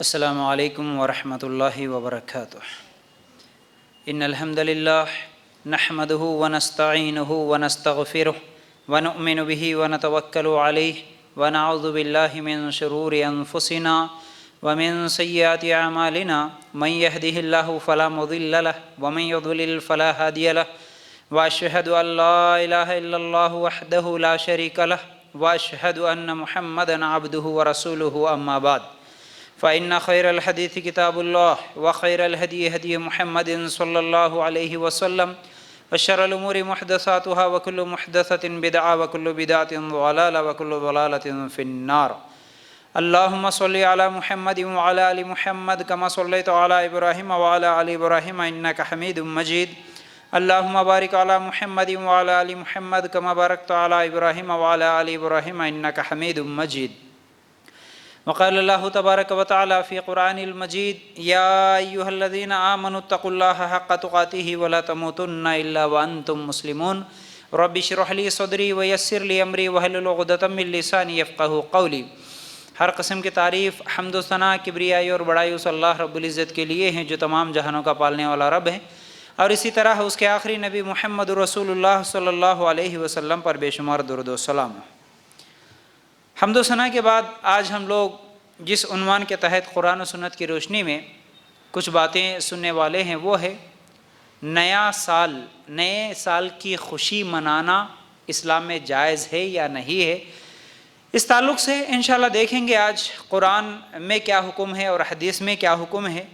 السلام علیکم ورحمۃ اللہ وبرکاتہ۔ ان الحمد للہ نحمدہ ونستعینہ ونستغفرہ ونؤمن بہ ونتوکل علیہ ونعوذ باللہ من شرور انفسنا ومن سیئات اعمالنا من یہدہ اللہ فلا مضل لہ ومن یضلل فلا ہادی لہ واشہد ان لا الہ الا اللہ وحدہ لا شریک لہ واشہد ان محمدا عبدہ ورسولہ اما بعد فإن خير الحديث كتاب الله وخير الهدي هدي محمد صلى الله عليه وسلم وشر الأمور محدثاتها وكل محدثة بدعة وكل بدعة ضلالة وكل ضلالة في النار. اللهم صل على محمد وعلى آل محمد كما صليت على إبراهيم وعلى آل إبراهيم إنك حميد مجيد. اللهم بارك على محمد وعلى آل محمد كما باركت على إبراهيم وعلى آل إبراهيم إنك حميد مجيد. وقال الله تبارك وتعالى في قرآن المجيد يا أيها الذين آمنوا اتقوا الله حق تقاته ولا تموتن إلا وأنتم مسلمون. رب اشرح لي صدري ويسر لي أمري واحلل عقدة من لساني يفقهوا قولي. ہر قسم کی تعریف، حمد و ثنا، کبریائی اور بڑائی اس اللہ رب العزت کے لیے ہیں جو تمام جہانوں کا پالنے والا رب ہے، اور اسی طرح اس کے آخری نبی محمد رسول اللہ صلی اللہ علیہ وسلم پر بے شمار درود و سلام. حمد و ثنا کے بعد آج ہم لوگ جس عنوان کے تحت قرآن و سنت کی روشنی میں کچھ باتیں سننے والے ہیں وہ ہے نیا سال، نئے سال کی خوشی منانا اسلام میں جائز ہے یا نہیں ہے. اس تعلق سے انشاءاللہ دیکھیں گے آج قرآن میں کیا حکم ہے اور حدیث میں کیا حکم ہے.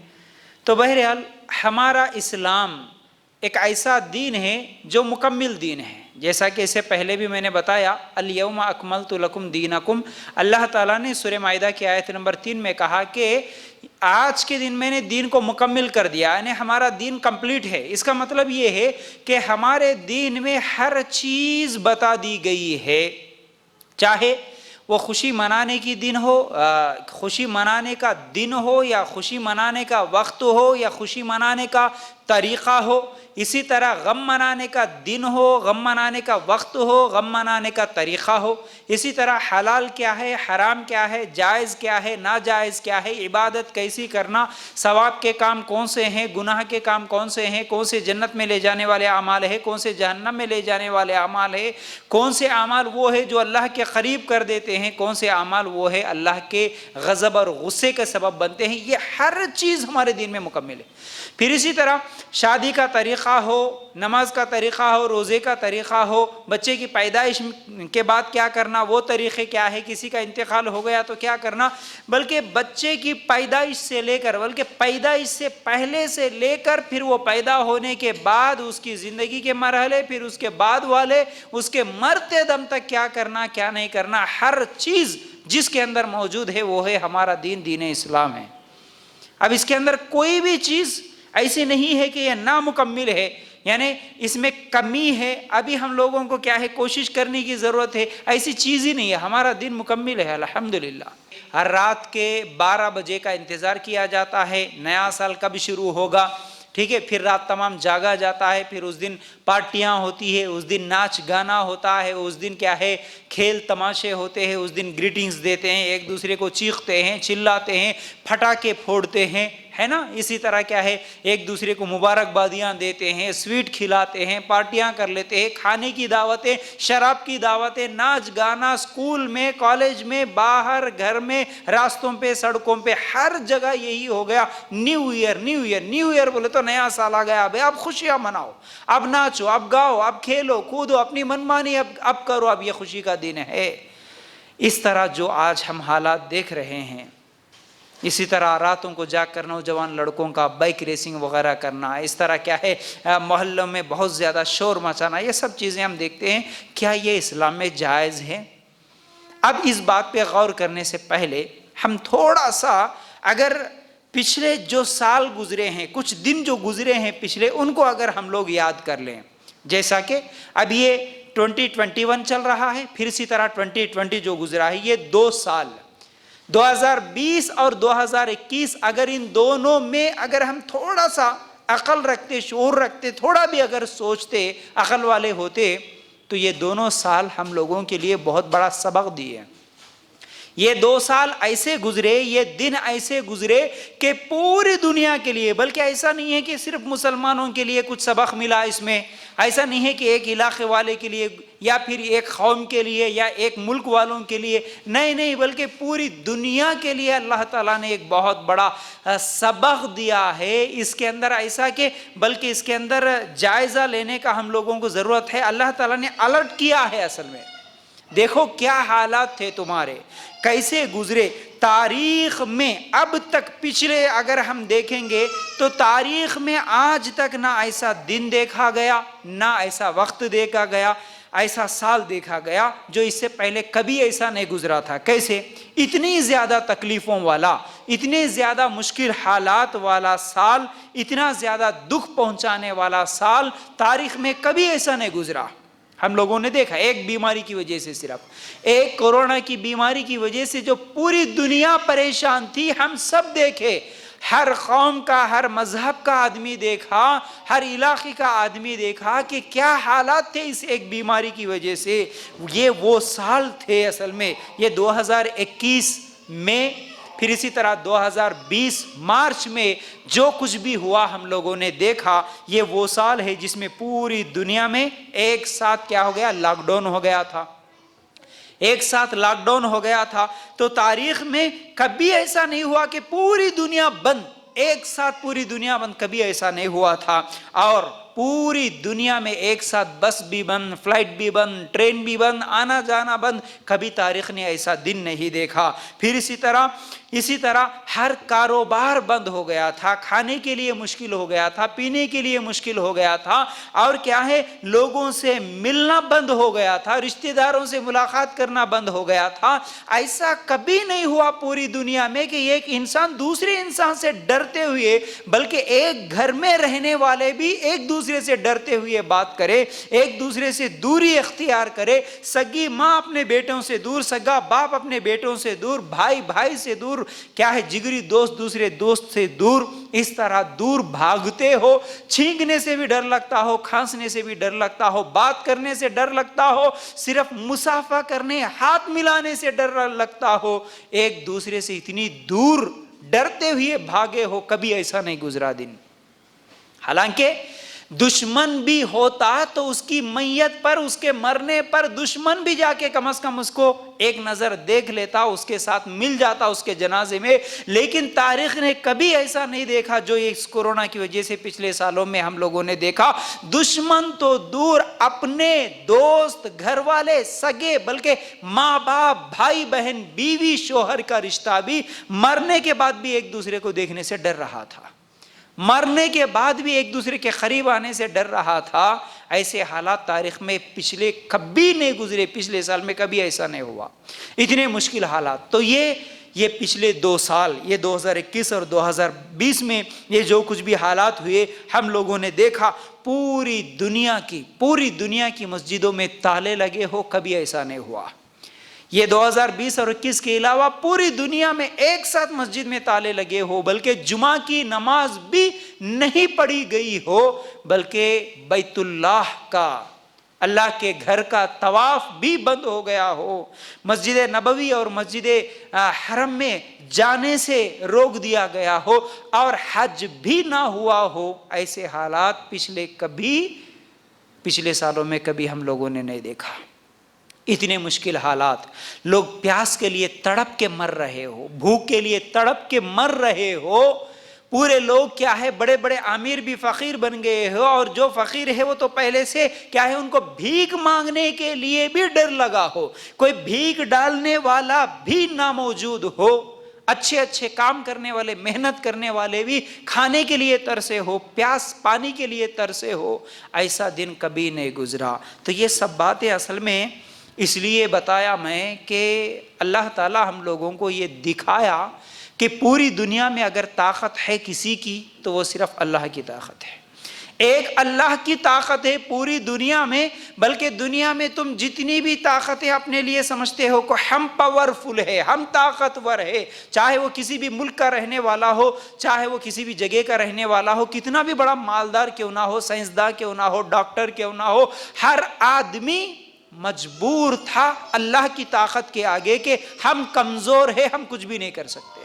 تو بہرحال ہمارا اسلام ایک ایسا دین ہے جو مکمل دین ہے، جیسا کہ اس سے پہلے بھی میں نے بتایا الیوم اکملت لکم دینکم. اللہ تعالیٰ نے سورہ مائدہ کی آیت نمبر 3 میں کہا کہ آج کے دن میں نے دین کو مکمل کر دیا، یعنی ہمارا دین کمپلیٹ ہے. اس کا مطلب یہ ہے کہ ہمارے دین میں ہر چیز بتا دی گئی ہے، چاہے وہ خوشی منانے کی دن ہو، خوشی منانے کا دن ہو، یا خوشی منانے کا وقت ہو، یا خوشی منانے کا طریقہ ہو. اسی طرح غم منانے کا دن ہو، غم منانے کا وقت ہو، غم منانے کا طریقہ ہو. اسی طرح حلال کیا ہے، حرام کیا ہے، جائز کیا ہے، ناجائز کیا ہے، عبادت کیسی کرنا، ثواب کے کام کون سے ہیں، گناہ کے کام کون سے ہیں، کون سے جنت میں لے جانے والے اعمال ہیں، کون سے جہنم میں لے جانے والے اعمال ہیں، کون سے اعمال وہ ہے جو اللہ کے قریب کر دیتے ہیں، کون سے اعمال وہ ہے اللہ کے غضب اور غصے کا سبب بنتے ہیں. یہ ہر چیز ہمارے دین میں مکمل ہے. پھر اسی طرح شادی کا طریقہ ہو، نماز کا طریقہ ہو، روزے کا طریقہ ہو، بچے کی پیدائش کے بعد کیا کرنا وہ طریقے کیا ہے، کسی کا انتقال ہو گیا تو کیا کرنا، بلکہ بچے کی پیدائش سے لے کر، بلکہ پیدائش سے پہلے سے لے کر پھر وہ پیدا ہونے کے بعد اس کی زندگی کے مرحلے، پھر اس کے بعد والے، اس کے مرتے دم تک کیا کرنا کیا نہیں کرنا، ہر چیز جس کے اندر موجود ہے وہ ہے ہمارا دین، دین اسلام ہے. اب اس کے اندر کوئی بھی چیز ایسی نہیں ہے کہ یہ نامکمل ہے، یعنی اس میں کمی ہے، ابھی ہم لوگوں کو کیا ہے کوشش کرنے کی ضرورت ہے. ایسی چیز ہی نہیں ہے، ہمارا دین مکمل ہے الحمدللہ. ہر رات کے 12 بجے کا انتظار کیا جاتا ہے نیا سال کب شروع ہوگا، ٹھیک ہے. پھر رات تمام جاگا جاتا ہے، پھر اس دن پارٹیاں ہوتی ہے، اس دن ناچ گانا ہوتا ہے، اس دن کیا ہے کھیل تماشے ہوتے ہیں، اس دن گریٹنگز دیتے ہیں، ایک دوسرے کو چیختے ہیں، چلاتے ہیں، پٹاخے پھوڑتے ہیں، ہے نا. اسی طرح کیا ہے ایک دوسرے کو مبارکبادیاں دیتے ہیں، سویٹ کھلاتے ہیں، پارٹیاں کر لیتے ہیں، کھانے کی دعوتیں، شراب کی دعوتیں، ناچ گانا، اسکول میں، کالج میں، باہر، گھر میں، راستوں پہ، سڑکوں پہ، ہر جگہ یہی ہو گیا. New year, new year, new year بولے تو نیا سال آ گیا، اب خوشیاں مناؤ، اب ناچو، اب گاؤ، اب کھیلو کودو، اپنی منمانی اب کرو، اب یہ خوشی کا دن ہے. اس طرح جو آج ہم حالات دیکھ رہے ہیں، اسی طرح راتوں کو جاگ کر نوجوان لڑکوں کا بائک ریسنگ وغیرہ کرنا، اس طرح کیا ہے محلوں میں بہت زیادہ شور مچانا، یہ سب چیزیں ہم دیکھتے ہیں. کیا یہ اسلام میں جائز ہے؟ اب اس بات پہ غور کرنے سے پہلے ہم تھوڑا سا اگر پچھلے جو سال گزرے ہیں، کچھ دن جو گزرے ہیں پچھلے، ان کو اگر ہم لوگ یاد کر لیں، جیسا کہ اب یہ 2021 چل رہا ہے، پھر اسی طرح 2020 جو گزرا ہے، یہ 2 سال 2020 اور 2021، اگر ان دونوں میں اگر ہم تھوڑا سا عقل رکھتے، شعور رکھتے، تھوڑا بھی اگر سوچتے، عقل والے ہوتے، تو یہ دونوں سال ہم لوگوں کے لیے بہت بڑا سبق دیے. یہ 2 سال ایسے گزرے، یہ دن ایسے گزرے کہ پوری دنیا کے لیے، بلکہ ایسا نہیں ہے کہ صرف مسلمانوں کے لیے کچھ سبق ملا اس میں، ایسا نہیں ہے کہ ایک علاقے والے کے لیے یا پھر ایک قوم کے لیے یا ایک ملک والوں کے لیے، نہیں، بلکہ پوری دنیا کے لیے اللہ تعالیٰ نے ایک بہت بڑا سبق دیا ہے اس کے اندر، ایسا کہ بلکہ اس کے اندر جائزہ لینے کا ہم لوگوں کو ضرورت ہے۔ اللہ تعالیٰ نے الرٹ کیا ہے اصل میں، دیکھو کیا حالات تھے تمہارے، کیسے گزرے تاریخ میں اب تک۔ پچھلے اگر ہم دیکھیں گے تو تاریخ میں آج تک نہ ایسا دن دیکھا گیا، نہ ایسا وقت دیکھا گیا، ایسا سال دیکھا گیا جو اس سے پہلے کبھی ایسا نہیں گزرا تھا۔ کیسے؟ اتنی زیادہ تکلیفوں والا، اتنے زیادہ مشکل حالات والا سال، اتنا زیادہ دکھ پہنچانے والا سال تاریخ میں کبھی ایسا نہیں گزرا۔ ہم لوگوں نے دیکھا ایک بیماری کی وجہ سے، صرف ایک کورونا کی بیماری کی وجہ سے جو پوری دنیا پریشان تھی، ہم سب دیکھے، ہر قوم کا، ہر مذہب کا آدمی دیکھا، ہر علاقے کا آدمی دیکھا کہ کیا حالات تھے اس ایک بیماری کی وجہ سے۔ یہ وہ سال تھے اصل میں، یہ 2021 میں، پھر اسی طرح 2020 مارچ میں جو کچھ بھی ہوا ہم لوگوں نے دیکھا، یہ وہ سال ہے جس میں پوری دنیا میں ایک ساتھ کیا ہو گیا؟ لاک ڈاؤن ہو گیا تھا، ایک ساتھ لاک ڈاؤن ہو گیا تھا۔ تو تاریخ میں کبھی ایسا نہیں ہوا کہ پوری دنیا بند، ایک ساتھ پوری دنیا بند، کبھی ایسا نہیں ہوا تھا۔ اور پوری دنیا میں ایک ساتھ بس بھی بند، فلائٹ بھی بند، ٹرین بھی بند، آنا جانا بند، کبھی تاریخ نے ایسا دن نہیں دیکھا۔ پھر اسی طرح ہر کاروبار بند ہو گیا تھا، کھانے کے لیے مشکل ہو گیا تھا، پینے کے لیے مشکل ہو گیا تھا، اور کیا ہے، لوگوں سے ملنا بند ہو گیا تھا، رشتہ داروں سے ملاقات کرنا بند ہو گیا تھا۔ ایسا کبھی نہیں ہوا پوری دنیا میں کہ ایک انسان دوسرے انسان سے ڈرتے ہوئے، بلکہ ایک گھر میں رہنے والے بھی ایک دوسرے سے ڈرتے ہوئے بات کرے، ایک دوسرے سے دوری اختیار کرے، سگی ماں اپنے بیٹوں سے دور، سگا باپ اپنے بیٹوں سے دور، بھائی بھائی سے دور، کیا ہے، جگری دوست دوسرے دوست سے دور، اس طرح دور بھاگتے ہو۔ چھینکنے سے بھی ڈر لگتا ہو، کھانسنے سے بھی ڈر لگتا ہو، بات کرنے سے ڈر لگتا ہو، صرف مصافحہ کرنے، ہاتھ ملانے سے ڈر لگتا ہو، ایک دوسرے سے اتنی دور ڈرتے ہوئے بھاگے ہو، کبھی ایسا نہیں گزرا دن۔ حالانکہ دشمن بھی ہوتا تو اس کی میت پر، اس کے مرنے پر دشمن بھی جا کے کم از کم اس کو ایک نظر دیکھ لیتا، اس کے ساتھ مل جاتا اس کے جنازے میں، لیکن تاریخ نے کبھی ایسا نہیں دیکھا جو اس کورونا کی وجہ سے پچھلے سالوں میں ہم لوگوں نے دیکھا۔ دشمن تو دور، اپنے دوست، گھر والے، سگے، بلکہ ماں باپ، بھائی بہن، بیوی شوہر کا رشتہ بھی مرنے کے بعد بھی ایک دوسرے کو دیکھنے سے ڈر رہا تھا، مرنے کے بعد بھی ایک دوسرے کے قریب آنے سے ڈر رہا تھا۔ ایسے حالات تاریخ میں پچھلے کبھی نہیں گزرے، پچھلے سال میں کبھی ایسا نہیں ہوا، اتنے مشکل حالات۔ تو یہ پچھلے 2 سال، یہ 2021 اور 2020 میں یہ جو کچھ بھی حالات ہوئے ہم لوگوں نے دیکھا، پوری دنیا کی مسجدوں میں تالے لگے ہو، کبھی ایسا نہیں ہوا۔ یہ 2020 اور 21 کے علاوہ پوری دنیا میں ایک ساتھ مسجد میں تالے لگے ہو، بلکہ جمعہ کی نماز بھی نہیں پڑھی گئی ہو، بلکہ بیت اللہ کا، اللہ کے گھر کا طواف بھی بند ہو گیا ہو، مسجد نبوی اور مسجد حرم میں جانے سے روک دیا گیا ہو، اور حج بھی نہ ہوا ہو۔ ایسے حالات پچھلے سالوں میں کبھی ہم لوگوں نے نہیں دیکھا۔ اتنے مشکل حالات، لوگ پیاس کے لیے تڑپ کے مر رہے ہو، بھوک کے لیے تڑپ کے مر رہے ہو، پورے لوگ کیا ہے، بڑے بڑے امیر بھی فقیر بن گئے ہو، اور جو فقیر ہے وہ تو پہلے سے کیا ہے، ان کو بھیک مانگنے کے لیے بھی ڈر لگا ہو، کوئی بھیک ڈالنے والا بھی نہ موجود ہو، اچھے کام کرنے والے، محنت کرنے والے بھی کھانے کے لیے ترسے ہو، پیاس پانی کے لیے ترسے ہو۔ ایسا دن کبھی نہیں گزرا۔ تو یہ سب باتیں اصل میں اس لیے بتایا میں کہ اللہ تعالیٰ ہم لوگوں کو یہ دکھایا کہ پوری دنیا میں اگر طاقت ہے کسی کی تو وہ صرف اللہ کی طاقت ہے، ایک اللہ کی طاقت ہے پوری دنیا میں۔ بلکہ دنیا میں تم جتنی بھی طاقتیں اپنے لیے سمجھتے ہو کہ ہم پاورفل ہے، ہم طاقتور ہے، چاہے وہ کسی بھی ملک کا رہنے والا ہو، چاہے وہ کسی بھی جگہ کا رہنے والا ہو، کتنا بھی بڑا مالدار کیوں نہ ہو، سائنسداں کیوں نہ ہو، ڈاکٹر کیوں نہ ہو، ہر آدمی مجبور تھا اللہ کی طاقت کے آگے کہ ہم کمزور ہیں، ہم کچھ بھی نہیں کر سکتے.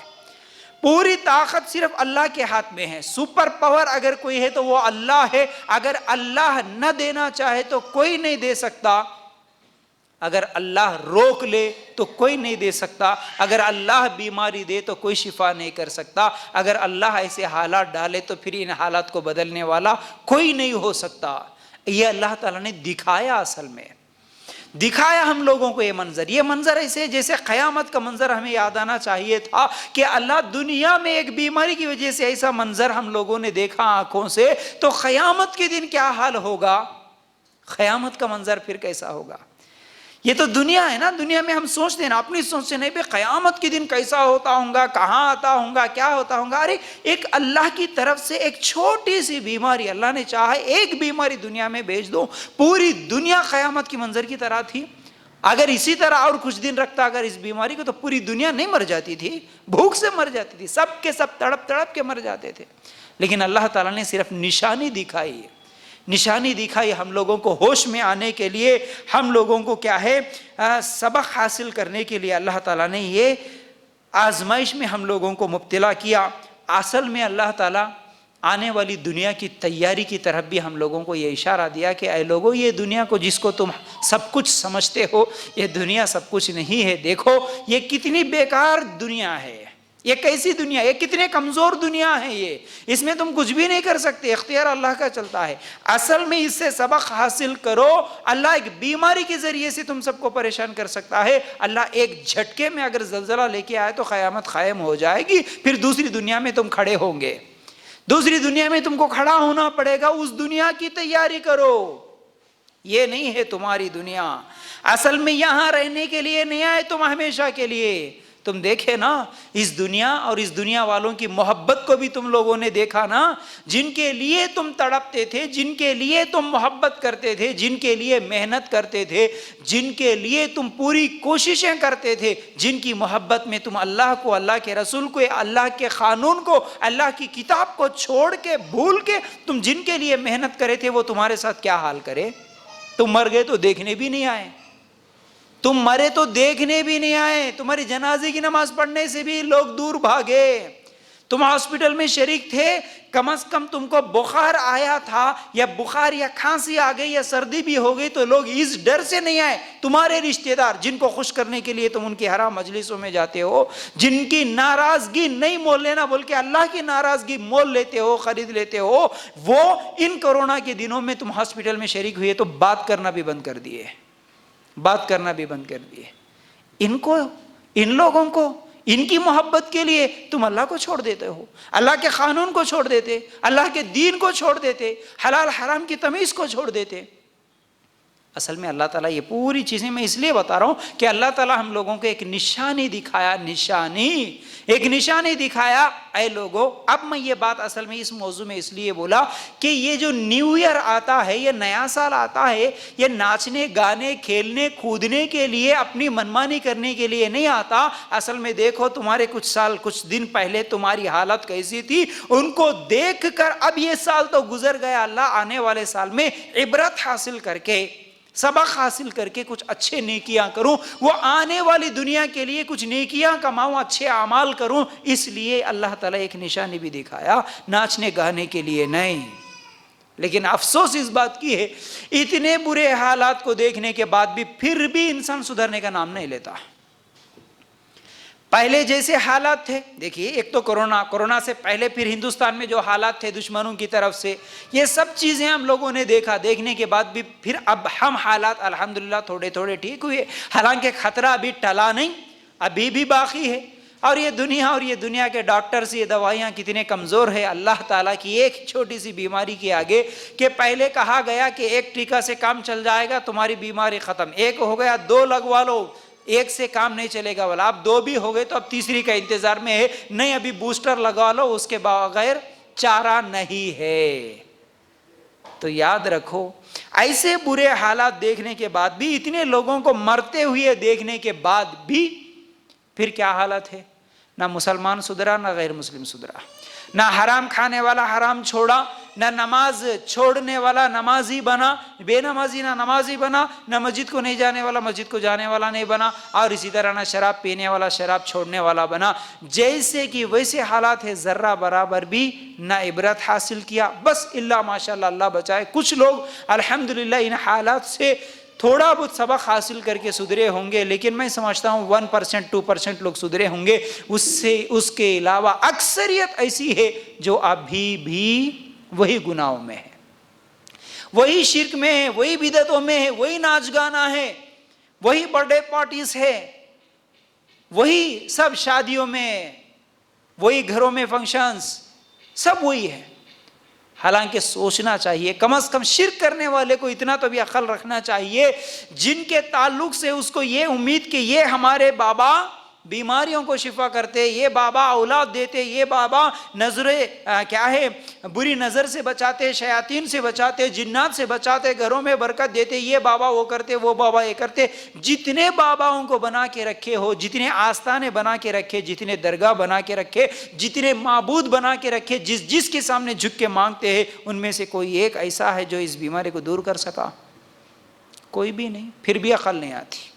پوری طاقت صرف اللہ کے ہاتھ میں ہے. سپر پاور اگر کوئی ہے تو وہ اللہ ہے. اگر اللہ نہ دینا چاہے تو کوئی نہیں دے سکتا. اگر اللہ روک لے تو کوئی نہیں دے سکتا. اگر اللہ بیماری دے تو کوئی شفا نہیں کر سکتا. اگر اللہ ایسے حالات ڈالے تو پھر ان حالات کو بدلنے والا کوئی نہیں ہو سکتا. یہ اللہ تعالیٰ نے دکھایا، اصل میں دکھایا ہم لوگوں کو. یہ منظر ایسے جیسے قیامت کا منظر ہمیں یاد آنا چاہیے تھا کہ اللہ دنیا میں ایک بیماری کی وجہ سے ایسا منظر ہم لوگوں نے دیکھا آنکھوں سے، تو قیامت کے دن کیا حال ہوگا، قیامت کا منظر پھر کیسا ہوگا. یہ تو دنیا ہے نا، دنیا میں ہم سوچتے ہیں نا، اپنی سوچ سے نہیں بھی قیامت کے دن کیسا ہوتا ہوں گا، کہاں آتا ہوں گا، کیا ہوتا ہوں گا. ارے ایک اللہ کی طرف سے ایک چھوٹی سی بیماری، اللہ نے چاہا ایک بیماری دنیا میں بھیج دو، پوری دنیا قیامت کی منظر کی طرح تھی. اگر اسی طرح اور کچھ دن رکھتا اگر اس بیماری کو، تو پوری دنیا نہیں مر جاتی تھی، بھوک سے مر جاتی تھی، سب کے سب تڑپ تڑپ کے مر جاتے تھے. لیکن اللہ تعالیٰ نے صرف نشانی دکھائی، نشانی دکھائی ہم لوگوں کو ہوش میں آنے کے لیے، ہم لوگوں کو کیا ہے سبق حاصل کرنے کے لیے اللہ تعالیٰ نے یہ آزمائش میں ہم لوگوں کو مبتلا کیا. اصل میں اللہ تعالیٰ آنے والی دنیا کی تیاری کی طرف بھی ہم لوگوں کو یہ اشارہ دیا کہ اے لوگوں، یہ دنیا کو جس کو تم سب کچھ سمجھتے ہو، یہ دنیا سب کچھ نہیں ہے. دیکھو یہ کتنی بیکار دنیا ہے، یہ کیسی دنیا، یہ کتنے کمزور دنیا ہے، یہ اس میں تم کچھ بھی نہیں کر سکتے، اختیار اللہ کا چلتا ہے. اصل میں اس سے سبق حاصل کرو. اللہ ایک بیماری کے ذریعے سے تم سب کو پریشان کر سکتا ہے. اللہ ایک جھٹکے میں اگر زلزلہ لے کے آئے تو قیامت قائم ہو جائے گی، پھر دوسری دنیا میں تم کھڑے ہوں گے، دوسری دنیا میں تم کو کھڑا ہونا پڑے گا. اس دنیا کی تیاری کرو، یہ نہیں ہے تمہاری دنیا. اصل میں یہاں رہنے کے لیے نہیں آئے تم ہمیشہ کے لیے. تم دیکھے نا اس دنیا اور اس دنیا والوں کی محبت کو بھی تم لوگوں نے دیکھا نا، جن کے لیے تم تڑپتے تھے، جن کے لیے تم محبت کرتے تھے، جن کے لیے محنت کرتے تھے، جن کے لیے تم پوری کوششیں کرتے تھے، جن کی محبت میں تم اللہ کو، اللہ کے رسول کو، اللہ کے قانون کو، اللہ کی کتاب کو چھوڑ کے بھول کے تم جن کے لیے محنت کرے تھے، وہ تمہارے ساتھ کیا حال کرے. تم مر گئے تو دیکھنے بھی نہیں آئے، تم مرے تو دیکھنے بھی نہیں آئے، تمہاری جنازے کی نماز پڑھنے سے بھی لوگ دور بھاگے. تم ہاسپٹل میں شریک تھے، کم از کم تم کو بخار آیا تھا یا بخار یا کھانسی آ گئی یا سردی بھی ہو گئی تو لوگ اس ڈر سے نہیں آئے. تمہارے رشتہ دار جن کو خوش کرنے کے لیے تم ان کی حرام مجلسوں میں جاتے ہو، جن کی ناراضگی نہیں مول لینا بول کے اللہ کی ناراضگی مول لیتے ہو، خرید لیتے ہو، وہ ان کورونا کے دنوں میں تم ہاسپٹل میں شریک ہوئے تو بات کرنا بھی بند کر دیے، بات کرنا بھی بند کر دیے. ان کو، ان لوگوں کو، ان کی محبت کے لیے تم اللہ کو چھوڑ دیتے ہو، اللہ کے قانون کو چھوڑ دیتے، اللہ کے دین کو چھوڑ دیتے، حلال حرام کی تمیز کو چھوڑ دیتے. اصل میں اللہ تعالیٰ یہ پوری چیزیں میں اس لیے بتا رہا ہوں کہ اللہ تعالیٰ ہم لوگوں کو ایک نشانی دکھایا، ایک نشانی دکھایا. اے لوگوں، اب میں یہ بات اصل میں اس موضوع میں اس لیے بولا کہ یہ جو نیو ایئر آتا ہے، یہ نیا سال آتا ہے، یہ ناچنے گانے کھیلنے کودنے کے لیے، اپنی منمانی کرنے کے لیے نہیں آتا. اصل میں دیکھو تمہارے کچھ دن پہلے تمہاری حالت کیسی تھی، ان کو دیکھ کر اب یہ سال تو گزر گیا، اللہ آنے والے سال میں عبرت حاصل کر کے، سبق حاصل کر کے کچھ اچھے نیکیاں کروں، وہ آنے والی دنیا کے لیے کچھ نیکیاں کماؤں، اچھے اعمال کروں. اس لیے اللہ تعالیٰ ایک نشانی بھی دکھایا، ناچنے گانے کے لیے نہیں. لیکن افسوس اس بات کی ہے، اتنے برے حالات کو دیکھنے کے بعد بھی پھر بھی انسان سدھرنے کا نام نہیں لیتا. پہلے جیسے حالات تھے، دیکھیے ایک تو کورونا سے پہلے پھر ہندوستان میں جو حالات تھے دشمنوں کی طرف سے، یہ سب چیزیں ہم لوگوں نے دیکھا. دیکھنے کے بعد بھی پھر اب ہم حالات الحمدللہ تھوڑے تھوڑے ٹھیک ہوئے، حالانکہ خطرہ ابھی ٹلا نہیں، ابھی بھی باقی ہے. اور یہ دنیا کے ڈاکٹرز، یہ دوائیاں کتنے کمزور ہے اللہ تعالیٰ کی ایک چھوٹی سی بیماری کے آگے. کہ پہلے کہا گیا کہ ایک ٹیکہ سے کام چل جائے گا، تمہاری بیماری ختم. ایک ہو گیا، دو لگوا لو، ایک سے کام نہیں چلے گا. والا اب دو بھی ہو گئے تو اب تیسری کا انتظار میں ہے. نہیں، ابھی بوسٹر لگا لو، اس کے بغیر چارہ نہیں ہے. تو یاد رکھو، ایسے برے حالات دیکھنے کے بعد بھی، اتنے لوگوں کو مرتے ہوئے دیکھنے کے بعد بھی پھر کیا حالت ہے. نہ مسلمان سدھرا نہ غیر مسلم سدھرا، نہ حرام کھانے والا حرام چھوڑا، نہ نماز چھوڑنے والا نمازی بنا، بے نمازی نہ نمازی بنا، نہ مسجد کو نہیں جانے والا مسجد کو جانے والا نہیں بنا، اور اسی طرح نہ شراب پینے والا شراب چھوڑنے والا بنا۔ جیسے کہ ویسے حالات ہے، ذرہ برابر بھی نہ عبرت حاصل کیا، بس اللہ ماشاءاللہ اللہ بچائے کچھ لوگ الحمدللہ ان حالات سے تھوڑا بہت سبق حاصل کر کے سدھرے ہوں گے، لیکن میں سمجھتا ہوں 1% 2% لوگ سدھرے ہوں گے، اس کے علاوہ اکثریت ایسی ہے جو ابھی بھی وہی گناہوں میں ہے، وہی شرک میں ہے، وہی بدعتوں میں ہے، وہی ناچ گانا ہے، وہی برتھ ڈے پارٹیز ہے، وہی سب شادیوں میں، وہی گھروں میں فنکشنز، سب وہی ہے۔ حالانکہ سوچنا چاہیے، کم از کم شرک کرنے والے کو اتنا تو بھی عقل رکھنا چاہیے، جن کے تعلق سے اس کو یہ امید کہ یہ ہمارے بابا بیماریوں کو شفا کرتے، یہ بابا اولاد دیتے، یہ بابا بری نظر سے بچاتے، شیاطین سے بچاتے، جنات سے بچاتے، گھروں میں برکت دیتے، یہ بابا وہ کرتے، وہ بابا یہ کرتے۔ جتنے باباؤں کو بنا کے رکھے ہو، جتنے آستانے بنا کے رکھے، جتنے درگاہ بنا کے رکھے، جتنے معبود بنا کے رکھے، جس کے سامنے جھک کے مانگتے ہیں، ان میں سے کوئی ایک ایسا ہے جو اس بیماری کو دور کر سکا؟ کوئی بھی نہیں۔ پھر بھی عقل نہیں آتی،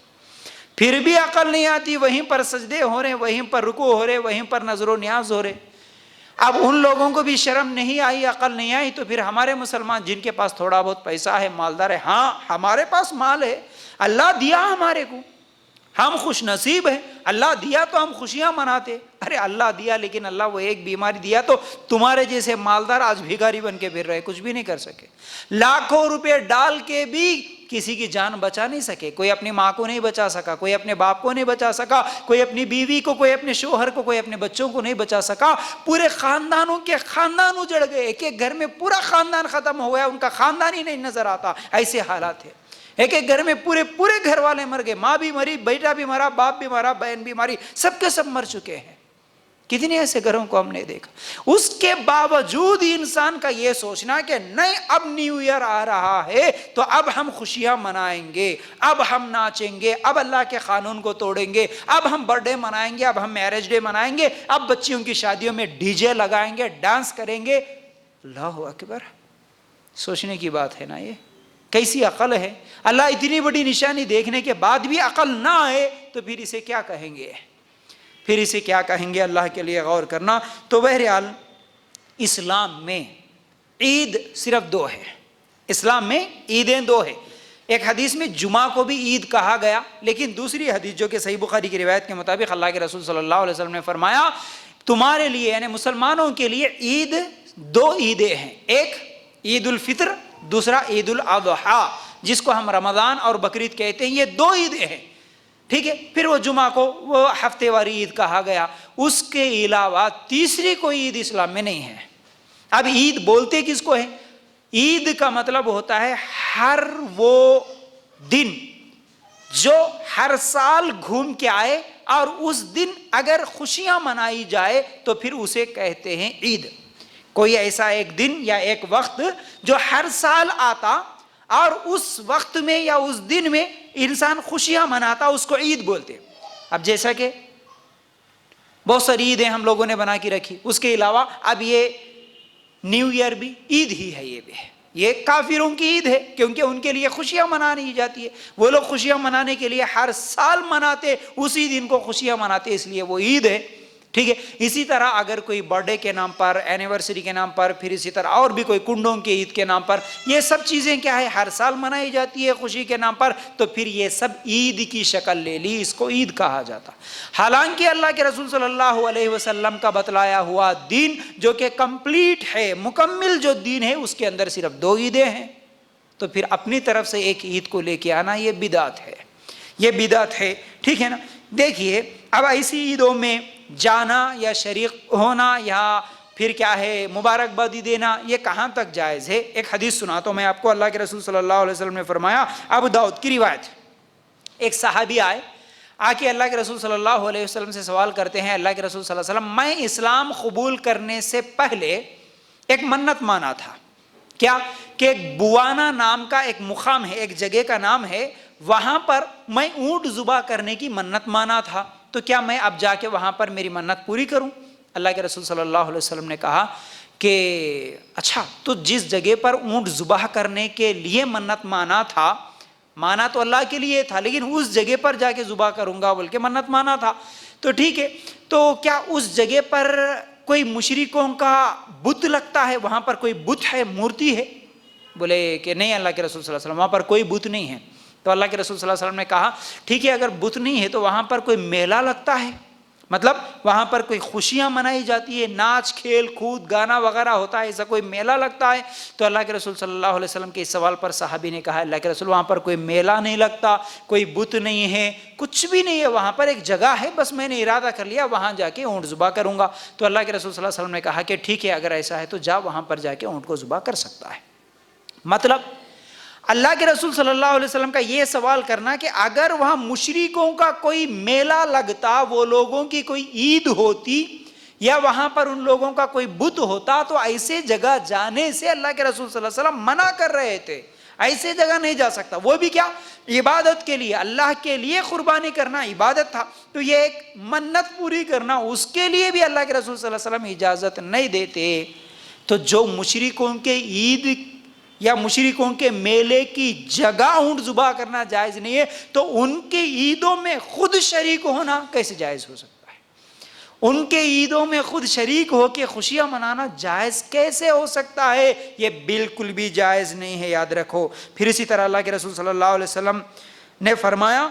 پھر بھی عقل نہیں آتی، وہیں پر سجدے ہو رہے، وہیں پر رکوع ہو رہے، وہیں پر نظر و نیاز ہو رہے۔ اب ان لوگوں کو بھی شرم نہیں آئی، عقل نہیں آئی، تو پھر ہمارے مسلمان جن کے پاس تھوڑا بہت پیسہ ہے، مالدار ہے، ہاں ہمارے پاس مال ہے، اللہ دیا ہمارے کو، ہم خوش نصیب ہیں، اللہ دیا تو ہم خوشیاں مناتے۔ ارے اللہ دیا، لیکن اللہ وہ ایک بیماری دیا تو تمہارے جیسے مالدار آج بھیکاری بن کے پھر رہے، کچھ بھی نہیں کر سکے، لاکھوں روپے ڈال کے بھی کسی کی جان بچا نہیں سکے۔ کوئی اپنی ماں کو نہیں بچا سکا، کوئی اپنے باپ کو نہیں بچا سکا، کوئی اپنی بیوی کو، کوئی اپنے شوہر کو، کوئی اپنے بچوں کو نہیں بچا سکا۔ پورے خاندانوں کے خاندان اجڑ گئے، ایک ایک گھر میں پورا خاندان ختم ہو گیا، ان کا خاندان ہی نہیں نظر آتا، ایسے حالات ہے۔ ایک ایک گھر میں پورے گھر والے مر گئے، ماں بھی مری، بیٹا بھی مرا، باپ بھی مرا، بہن بھی مری، سب کے سب مر چکے ہیں۔ کتنے ایسے گھروں کو ہم نے دیکھا۔ اس کے باوجود انسان کا یہ سوچنا کہ نہیں اب نیو ایئر آ رہا ہے تو اب ہم خوشیاں منائیں گے، اب ہم ناچیں گے، اب اللہ کے قانون کو توڑیں گے، اب ہم برتھ ڈے منائیں گے، اب ہم میرج ڈے منائیں گے، اب بچیوں کی شادیوں میں ڈی جے لگائیں گے، ڈانس کریں گے۔ اللہ اکبر، سوچنے کی بات ہے نا، یہ کیسی عقل ہے؟ اللہ اتنی بڑی نشانی دیکھنے کے بعد بھی عقل نہ آئے تو پھر اسے کیا کہیں گے؟ پھر اسے کیا کہیں گے؟ اللہ کے لیے غور کرنا۔ تو بہرحال اسلام میں عید صرف دو ہے، اسلام میں عیدیں دو ہے۔ ایک حدیث میں جمعہ کو بھی عید کہا گیا، لیکن دوسری حدیث جو کہ صحیح بخاری کی روایت کے مطابق اللہ کے رسول صلی اللہ علیہ وسلم نے فرمایا تمہارے لیے یعنی مسلمانوں کے لیے عید دو عیدیں ہیں، ایک عید الفطر، دوسرا عید الاضحیٰ، جس کو ہم رمضان اور بقرعید کہتے ہیں، یہ دو عیدیں ہیں، ٹھیک ہے۔ پھر وہ جمعہ کو وہ ہفتے واری عید کہا گیا، اس کے علاوہ تیسری کوئی عید اسلام میں نہیں ہے۔ اب عید بولتے کس کو ہے؟ عید کا مطلب ہوتا ہے ہر وہ دن جو ہر سال گھوم کے آئے اور اس دن اگر خوشیاں منائی جائے تو پھر اسے کہتے ہیں عید۔ کوئی ایسا ایک دن یا ایک وقت جو ہر سال آتا اور اس وقت میں یا اس دن میں انسان خوشیاں مناتا، اس کو عید بولتے۔ اب جیسا کہ بہت ساری عیدیں ہم لوگوں نے بنا کے رکھی، اس کے علاوہ اب یہ نیو ایئر بھی عید ہی ہے، یہ بھی ہے، یہ کافروں کی عید ہے کیونکہ ان کے لیے خوشیاں منانی جاتی ہے، وہ لوگ خوشیاں منانے کے لیے ہر سال مناتے، اسی دن کو خوشیاں مناتے، اس لیے وہ عید ہے، ٹھیک ہے۔ اسی طرح اگر کوئی برتھ ڈے کے نام پر، اینیورسری کے نام پر، پھر اسی طرح اور بھی کوئی کنڈوں کی عید کے نام پر، یہ سب چیزیں کیا ہے؟ ہر سال منائی جاتی ہے خوشی کے نام پر، تو پھر یہ سب عید کی شکل لے لی، اس کو عید کہا جاتا۔ حالانکہ اللہ کے رسول صلی اللہ علیہ وسلم کا بتلایا ہوا دین جو کہ کمپلیٹ ہے، مکمل جو دین ہے، اس کے اندر صرف دو عیدیں ہیں، تو پھر اپنی طرف سے ایک عید کو لے کے آنا یہ بدعت ہے، یہ بدعت ہے، ٹھیک ہے نا۔ دیکھیے اب ایسی عیدوں میں جانا یا شریک ہونا یا پھر کیا ہے مبارکبادی دینا، یہ کہاں تک جائز ہے؟ ایک حدیث سناتا ہوں میں آپ کو۔ اللہ کے رسول صلی اللہ علیہ وسلم نے فرمایا، ابو داؤد کی روایت، ایک صحابی آئے، آ کے اللہ کے رسول صلی اللہ علیہ وسلم سے سوال کرتے ہیں، اللہ کے رسول صلی اللہ علیہ وسلم میں اسلام قبول کرنے سے پہلے ایک منت مانا تھا، کیا کہ ایک بوانا نام کا ایک مقام ہے، ایک جگہ کا نام ہے، وہاں پر میں اونٹ ذبح کرنے کی منت مانا تھا، تو کیا میں اب جا کے وہاں پر میری منت پوری کروں؟ اللہ کے رسول صلی اللہ علیہ وسلم نے کہا کہ اچھا، تو جس جگہ پر اونٹ ذبح کرنے کے لیے منت مانا تھا، مانا تو اللہ کے لیے تھا، لیکن اس جگہ پر جا کے ذبح کروں گا بول کے منت مانا تھا، تو ٹھیک ہے، تو کیا اس جگہ پر کوئی مشرکوں کا بت لگتا ہے؟ وہاں پر کوئی بت ہے، مورتی ہے؟ بولے کہ نہیں اللہ کے رسول صلی اللہ علیہ وسلم، وہاں پر کوئی بت نہیں ہے۔ تو اللہ کے رسول صلی اللہ علیہ وسلم نے کہا ٹھیک ہے، اگر بت نہیں ہے تو وہاں پر کوئی میلہ لگتا ہے، مطلب وہاں پر کوئی خوشیاں منائی جاتی ہے، ناچ کھیل کود گانا وغیرہ ہوتا ہے، ایسا کوئی میلہ لگتا ہے؟ تو اللہ کے رسول صلی اللہ علیہ وسلم کے اس سوال پر صحابی نے کہا اللہ کے رسول وہاں پر کوئی میلہ نہیں لگتا، کوئی بت نہیں ہے، کچھ بھی نہیں ہے، وہاں پر ایک جگہ ہے، بس میں نے ارادہ کر لیا وہاں جا کے اونٹ ذبح کروں گا۔ تو اللہ کے رسول صلی اللہ علیہ وسلم نے کہا کہ ٹھیک ہے، اگر ایسا ہے تو جا وہاں پر جا کے اونٹ کو ذبح کر سکتا ہے۔ مطلب اللہ کے رسول صلی اللہ علیہ وسلم کا یہ سوال کرنا کہ اگر وہاں مشرکوں کا کوئی میلہ لگتا، وہ لوگوں کی کوئی عید ہوتی، یا وہاں پر ان لوگوں کا کوئی بت ہوتا، تو ایسے جگہ جانے سے اللہ کے رسول صلی اللہ علیہ وسلم منع کر رہے تھے، ایسے جگہ نہیں جا سکتا، وہ بھی کیا؟ عبادت کے لیے، اللہ کے لیے قربانی کرنا عبادت تھا، تو یہ ایک منت پوری کرنا، اس کے لیے بھی اللہ کے رسول صلی اللہ علیہ وسلم اجازت نہیں دیتے۔ تو جو مشرکوں کے عید یا مشرکوں کے میلے کی جگہ اونٹ ذبح کرنا جائز نہیں ہے، تو ان کے عیدوں میں خود شریک ہونا کیسے جائز ہو سکتا ہے؟ ان کے عیدوں میں خود شریک ہو کے خوشیاں منانا جائز کیسے ہو سکتا ہے؟ یہ بالکل بھی جائز نہیں ہے، یاد رکھو۔ پھر اسی طرح اللہ کے رسول صلی اللہ علیہ وسلم نے فرمایا،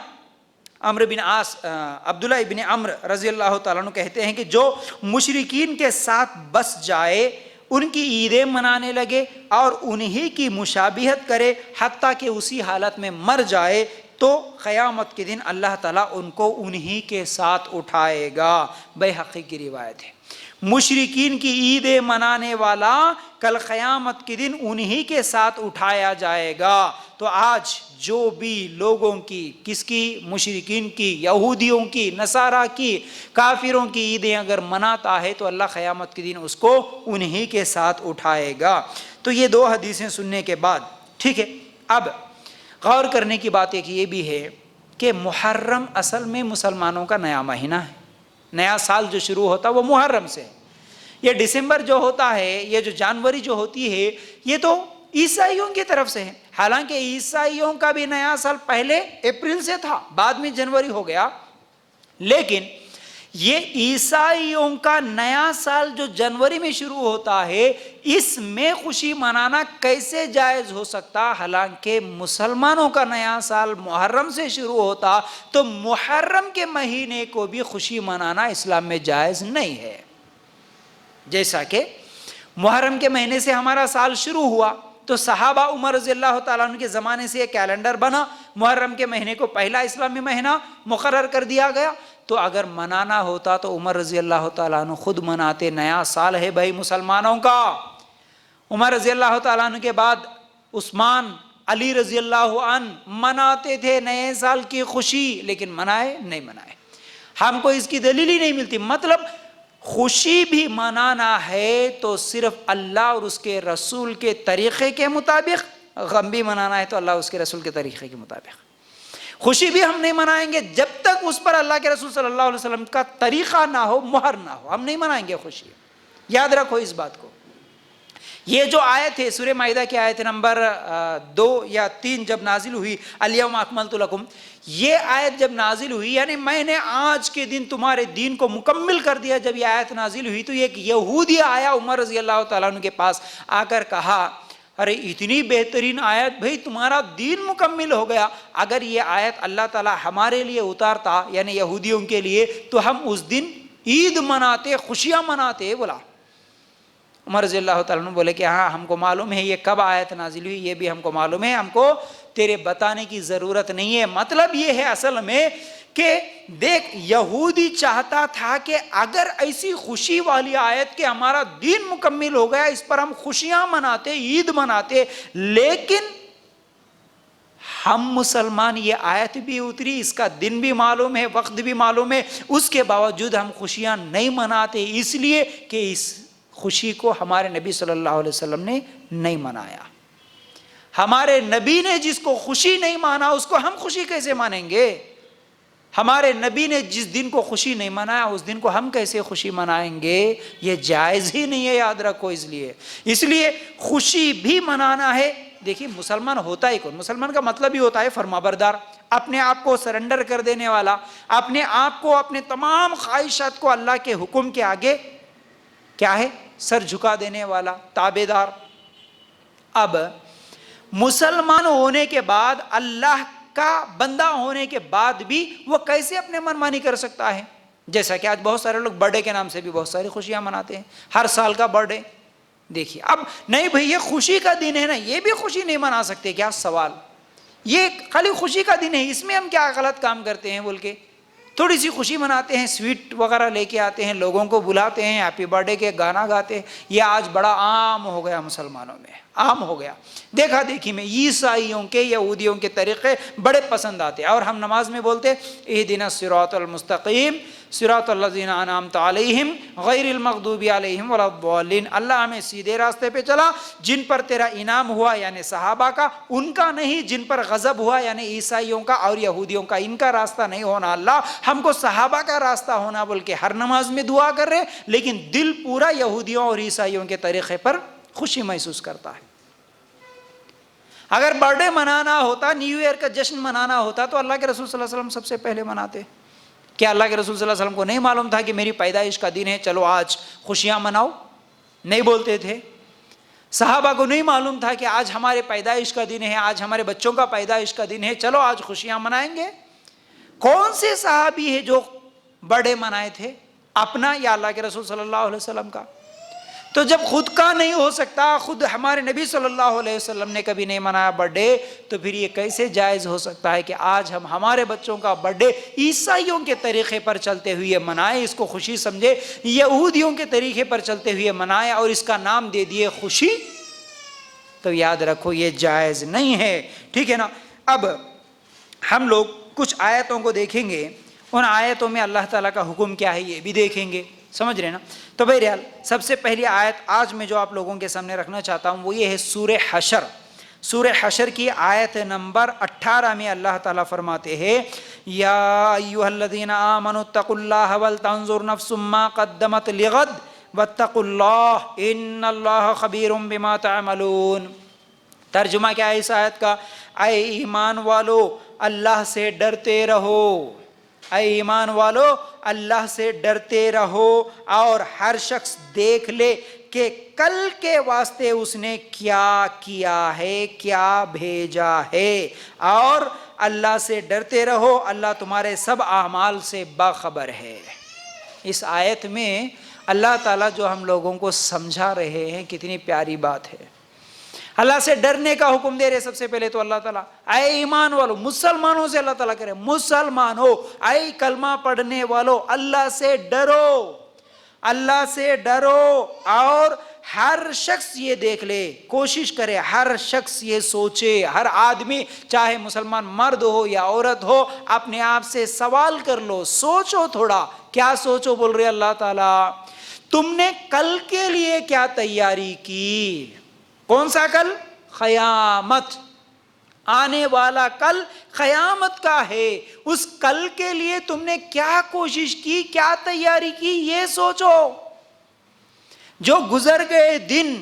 عبداللہ ابن عمرو رضی اللہ تعالیٰ عنہ کہتے ہیں کہ جو مشرکین کے ساتھ بس جائے، ان کی عیدیں منانے لگے اور انہی کی مشابہت کرے حتیٰ کہ اسی حالت میں مر جائے، تو قیامت کے دن اللہ تعالیٰ ان کو انہی کے ساتھ اٹھائے گا۔ بیہقی کی روایت ہے، مشرکین کی عیدیں منانے والا کل قیامت کے دن انہی کے ساتھ اٹھایا جائے گا۔ تو آج جو بھی لوگوں کی، کس کی؟ مشرکین کی، یہودیوں کی، نصارہ کی، کافروں کی عیدیں اگر مناتا ہے تو اللہ قیامت کے دن اس کو انہی کے ساتھ اٹھائے گا۔ تو یہ دو حدیثیں سننے کے بعد ٹھیک ہے، اب غور کرنے کی بات ایک یہ بھی ہے کہ محرم اصل میں مسلمانوں کا نیا مہینہ ہے، نیا سال جو شروع ہوتا ہے وہ محرم سے ہے۔ یہ دسمبر جو ہوتا ہے، یہ جو جنوری جو ہوتی ہے، یہ تو عیسائیوں کی طرف سے ہے، حالانکہ عیسائیوں کا بھی نیا سال پہلے اپریل سے تھا، بعد میں جنوری ہو گیا، لیکن یہ عیسائیوں کا نیا سال جو جنوری میں شروع ہوتا ہے، اس میں خوشی منانا کیسے جائز ہو سکتا؟ حالانکہ مسلمانوں کا نیا سال محرم سے شروع ہوتا، تو محرم کے مہینے کو بھی خوشی منانا اسلام میں جائز نہیں ہے۔ جیسا کہ محرم کے مہینے سے ہمارا سال شروع ہوا، تو صحابہ عمر رضی اللہ تعالیٰ عنہ کے زمانے سے یہ کیلنڈر بنا، محرم کے مہینے کو پہلا اسلامی مہینہ مقرر کر دیا گیا، تو اگر منانا ہوتا تو عمر رضی اللہ تعالیٰ عنہ خود مناتے، نیا سال ہے بھائی مسلمانوں کا۔ عمر رضی اللہ تعالیٰ عنہ کے بعد عثمان، علی رضی اللہ عنہ مناتے تھے نئے سال کی خوشی، لیکن منائے نہیں منائے، ہم کو اس کی دلیل ہی نہیں ملتی۔ مطلب خوشی بھی منانا ہے تو صرف اللہ اور اس کے رسول کے طریقے کے مطابق، غم بھی منانا ہے تو اللہ اس کے رسول کے طریقے کے مطابق۔ خوشی بھی ہم نہیں منائیں گے جب تک اس پر اللہ کے رسول صلی اللہ علیہ وسلم کا طریقہ نہ ہو، مہر نہ ہو، ہم نہیں منائیں گے خوشی۔ یاد رکھو اس بات کو۔ یہ جو آیت ہے سورہ مائدہ کی آیت نمبر 2 یا 3 جب نازل ہوئی، الیوم اکملت لکم، یہ آیت جب نازل ہوئی، یعنی میں نے آج کے دن تمہارے دین کو مکمل کر دیا، جب یہ آیت نازل ہوئی تو ایک یہودی آیا عمر رضی اللہ تعالیٰ عنہ کے پاس، آ کر کہا ارے اتنی بہترین آیت، بھئی تمہارا دین مکمل ہو گیا، اگر یہ آیت اللہ تعالیٰ ہمارے لیے اتارتا، یعنی یہودیوں کے لیے، تو ہم اس دن عید مناتے، خوشیاں مناتے۔ بولا عمر رضی اللہ تعالیٰ عنہ بولے کہ ہاں ہم کو معلوم ہے یہ کب آیت نازل ہوئی، یہ بھی ہم کو معلوم ہے، ہم کو تیرے بتانے کی ضرورت نہیں ہے۔ مطلب یہ ہے اصل میں کہ دیکھ، یہودی چاہتا تھا کہ اگر ایسی خوشی والی آیت کہ ہمارا دین مکمل ہو گیا، اس پر ہم خوشیاں مناتے، عید مناتے، لیکن ہم مسلمان یہ آیت بھی اتری، اس کا دن بھی معلوم ہے، وقت بھی معلوم ہے، اس کے باوجود ہم خوشیاں نہیں مناتے، اس لیے کہ اس خوشی کو ہمارے نبی صلی اللہ علیہ وسلم نے نہیں منایا۔ ہمارے نبی نے جس کو خوشی نہیں مانا، اس کو ہم خوشی کیسے مانیں گے؟ ہمارے نبی نے جس دن کو خوشی نہیں منایا اس دن کو ہم کیسے خوشی منائیں گے؟ یہ جائز ہی نہیں ہے، یاد رکھو۔ اس لیے خوشی بھی منانا ہے۔ دیکھیے مسلمان ہوتا ہی کون؟ مسلمان کا مطلب ہی ہوتا ہے فرمانبردار، اپنے آپ کو سرنڈر کر دینے والا، اپنے آپ کو، اپنے تمام خواہشات کو اللہ کے حکم کے آگے کیا ہے؟ سر جھکا دینے والا، تابعدار۔ اب مسلمان ہونے کے بعد، اللہ کا بندہ ہونے کے بعد بھی وہ کیسے اپنے من مانی کر سکتا ہے؟ جیسا کہ آج بہت سارے لوگ برتھڈے کے نام سے بھی بہت ساری خوشیاں مناتے ہیں، ہر سال کا برتھڈے۔ دیکھیے اب نہیں بھئی یہ خوشی کا دن ہے نا، یہ بھی خوشی نہیں منا سکتے کیا؟ سوال، یہ خالی خوشی کا دن ہے، اس میں ہم کیا غلط کام کرتے ہیں بول کے تھوڑی سی خوشی مناتے ہیں، سویٹ وغیرہ لے کے آتے ہیں، لوگوں کو بلاتے ہیں، ہیپی برتھڈے کے گانا گاتے ہیں۔ یہ آج بڑا عام ہو گیا مسلمانوں میں، عام ہو گیا۔ دیکھا دیکھی میں عیسائیوں کے، یہودیوں کے طریقے بڑے پسند آتے، اور ہم نماز میں بولتے اہدنا الصراط المستقیم صراط الذین انعمت علیہم غیر المغضوب علیہم ولا الضالین۔ اللہ ہمیں سیدھے راستے پہ چلا، جن پر تیرا انعام ہوا یعنی صحابہ کا، ان کا نہیں، جن پر غضب ہوا یعنی عیسائیوں کا اور یہودیوں کا، ان کا راستہ نہیں ہونا اللہ، ہم کو صحابہ کا راستہ ہونا بول کے ہر نماز میں دعا کر رہے، لیکن دل پورا یہودیوں اور عیسائیوں کے طریقے پر خوشی محسوس کرتا ہے۔ اگر برتھڈے منانا ہوتا، نیو ایئر کا جشن منانا ہوتا تو اللہ کے رسول صلی اللہ علیہ وسلم سب سے پہلے مناتے۔ کیا اللہ کے رسول صلی اللہ علیہ وسلم کو نہیں معلوم تھا کہ میری پیدائش کا دن ہے، چلو آج خوشیاں مناؤ؟ نہیں بولتے تھے۔ صحابہ کو نہیں معلوم تھا کہ آج ہمارے پیدائش کا دن ہے، آج ہمارے بچوں کا پیدائش کا دن ہے، چلو آج خوشیاں منائیں گے؟ کون سے صحابی ہے جو برتھڈے منائے تھے؟ اپنا یا اللہ کے رسول صلی اللہ علیہ وسلم کا؟ تو جب خود کا نہیں ہو سکتا، خود ہمارے نبی صلی اللہ علیہ وسلم نے کبھی نہیں منایا برتھڈے، تو پھر یہ کیسے جائز ہو سکتا ہے کہ آج ہم ہمارے بچوں کا برتھڈے عیسائیوں کے طریقے پر چلتے ہوئے منائیں، اس کو خوشی سمجھے، یہودیوں کے طریقے پر چلتے ہوئے منائیں اور اس کا نام دے دیے خوشی؟ تو یاد رکھو یہ جائز نہیں ہے، ٹھیک ہے نا۔ اب ہم لوگ کچھ آیتوں کو دیکھیں گے، ان آیتوں میں اللہ تعالیٰ کا حکم کیا ہے یہ بھی دیکھیں گے، سمجھ رہے نا؟ تو بہرحال سب سے پہلی آیت آج میں جو آپ لوگوں کے سامنے رکھنا چاہتا ہوں وہ یہ ہے سورہ حشر۔ سورہ حشر کی آیت نمبر 18 میں اللہ تعالیٰ فرماتے ہیں یا ایھا الذین آمنوا اتقوا اللہ ولتنظر نفس ما قدمت لغد واتقوا اللہ ان اللہ خبیر بما تعملون۔ ترجمہ کیا ہے اس آیت کا؟ اے ایمان والو اللہ سے ڈرتے رہو، اے ایمان والو اللہ سے ڈرتے رہو، اور ہر شخص دیکھ لے کہ کل کے واسطے اس نے کیا کیا ہے، کیا بھیجا ہے، اور اللہ سے ڈرتے رہو، اللہ تمہارے سب اعمال سے باخبر ہے۔ اس آیت میں اللہ تعالیٰ جو ہم لوگوں کو سمجھا رہے ہیں کتنی پیاری بات ہے۔ اللہ سے ڈرنے کا حکم دے رہے، سب سے پہلے تو اللہ تعالیٰ اے ایمان والو، مسلمانوں سے اللہ تعالیٰ کہہ رہے مسلمان ہو، اے کلمہ پڑھنے والو اللہ سے ڈرو، اللہ سے ڈرو، اور ہر شخص یہ دیکھ لے، کوشش کرے، ہر شخص یہ سوچے، ہر آدمی چاہے مسلمان مرد ہو یا عورت ہو، اپنے آپ سے سوال کر لو، سوچو تھوڑا۔ کیا سوچو بول رہے اللہ تعالیٰ؟ تم نے کل کے لیے کیا تیاری کی؟ کون سا کل؟ قیامت، آنے والا کل قیامت کا ہے، اس کل کے لیے تم نے کیا کوشش کی، کیا تیاری کی، یہ سوچو۔ جو گزر گئے دن،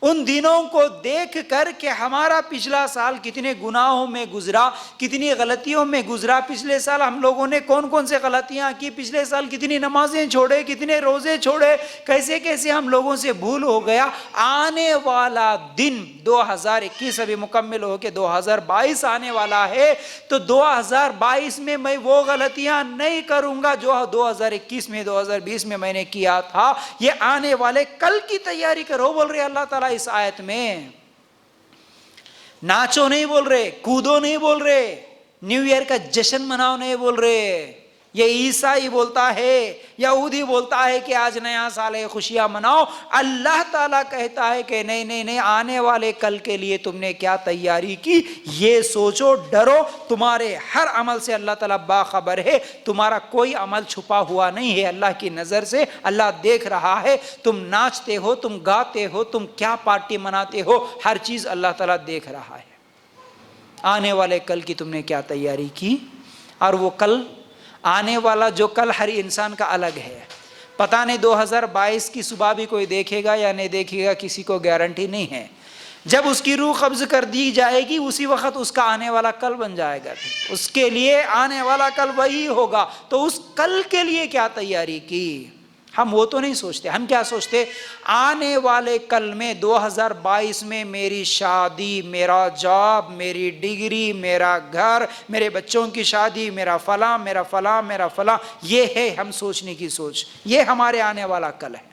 ان دنوں کو دیکھ کر کہ ہمارا پچھلا سال کتنے گناہوں میں گزرا، کتنی غلطیوں میں گزرا، پچھلے سال ہم لوگوں نے کون کون سے غلطیاں کی، پچھلے سال کتنی نمازیں چھوڑے، کتنے روزے چھوڑے، کیسے کیسے ہم لوگوں سے بھول ہو گیا۔ آنے والا دن 2021 ابھی مکمل ہو کے 2022 آنے والا ہے، تو 2022 میں میں وہ غلطیاں نہیں کروں گا جو 2021 میں 2020 میں نے کیا تھا۔ یہ آنے والے کل کی تیاری کرو بول رہے اللہ تعالیٰ اس آیت میں۔ ناچو نہیں بول رہے، کودو نہیں بول رہے، نیو ایئر کا جشن مناؤ نہیں بول رہے۔ یہ عیسائی بولتا ہے، یہودی بولتا ہے کہ آج نیا سال ہے خوشیاں مناؤ، اللہ تعالیٰ کہتا ہے کہ نہیں نہیں نہیں، آنے والے کل کے لیے تم نے کیا تیاری کی یہ سوچو، ڈرو، تمہارے ہر عمل سے اللہ تعالیٰ باخبر ہے، تمہارا کوئی عمل چھپا ہوا نہیں ہے اللہ کی نظر سے، اللہ دیکھ رہا ہے، تم ناچتے ہو، تم گاتے ہو، تم کیا پارٹی مناتے ہو، ہر چیز اللہ تعالیٰ دیکھ رہا ہے۔ آنے والے کل کی تم نے کیا تیاری کی، اور وہ کل آنے والا جو کل ہر انسان کا الگ ہے. پتہ نہیں 2022 کی صبح بھی کوئی دیکھے گا یا نہیں دیکھے گا، کسی کو گارنٹی نہیں ہے. جب اس کی روح قبض کر دی جائے گی اسی وقت اس کا آنے والا کل بن جائے گا. اس کے لیے آنے والا کل وہی ہوگا. تو اس کل کے لیے کیا تیاری کی؟ ہم وہ تو نہیں سوچتے. ہم کیا سوچتے؟ آنے والے کل میں 2022 میں میری شادی، میرا جاب، میری ڈگری، میرا گھر، میرے بچوں کی شادی، میرا فلاں میرا فلاں میرا فلاں. یہ ہے ہم سوچنے کی سوچ. یہ ہمارے آنے والا کل ہے.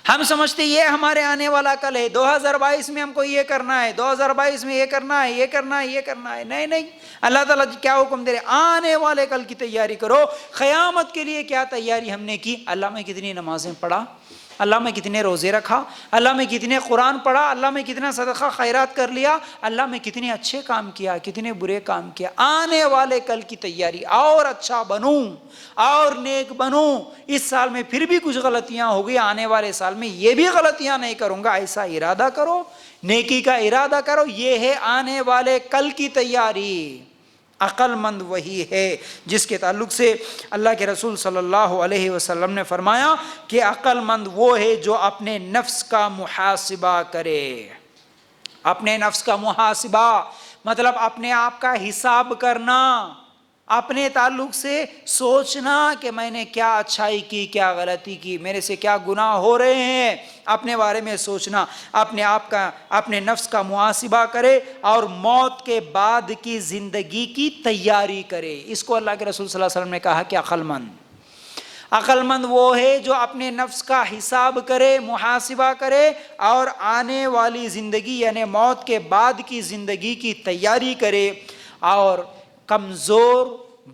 ہم سمجھتے یہ ہمارے آنے والا کل ہے. 2022 میں ہم کو یہ کرنا ہے، 2022 میں یہ کرنا ہے، یہ کرنا ہے، یہ کرنا ہے. نہیں نہیں، اللہ تعالیٰ کیا حکم دے رہے؟ آنے والے کل کی تیاری کرو. قیامت کے لیے کیا تیاری ہم نے کی؟ اللہ میں کتنی نمازیں پڑھا، اللہ میں کتنے روزے رکھا، اللہ میں کتنے قرآن پڑھا، اللہ میں کتنا صدقہ خیرات کر لیا، اللہ میں کتنے اچھے کام کیا، کتنے برے کام کیا. آنے والے کل کی تیاری. اور اچھا بنوں اور نیک بنوں. اس سال میں پھر بھی کچھ غلطیاں ہو گئی، آنے والے سال میں یہ بھی غلطیاں نہیں کروں گا. ایسا ارادہ کرو، نیکی کا ارادہ کرو. یہ ہے آنے والے کل کی تیاری. عقل مند وہی ہے جس کے تعلق سے اللہ کے رسول صلی اللہ علیہ وسلم نے فرمایا کہ عقل مند وہ ہے جو اپنے نفس کا محاسبہ کرے. اپنے نفس کا محاسبہ مطلب اپنے آپ کا حساب کرنا، اپنے تعلق سے سوچنا کہ میں نے کیا اچھائی کی، کیا غلطی کی، میرے سے کیا گناہ ہو رہے ہیں. اپنے بارے میں سوچنا، اپنے آپ کا، اپنے نفس کا محاسبہ کرے اور موت کے بعد کی زندگی کی تیاری کرے. اس کو اللہ کے رسول صلی اللہ علیہ وسلم نے کہا کہ عقل مند. عقل مند وہ ہے جو اپنے نفس کا حساب کرے، محاسبہ کرے اور آنے والی زندگی یعنی موت کے بعد کی زندگی کی تیاری کرے. اور کمزور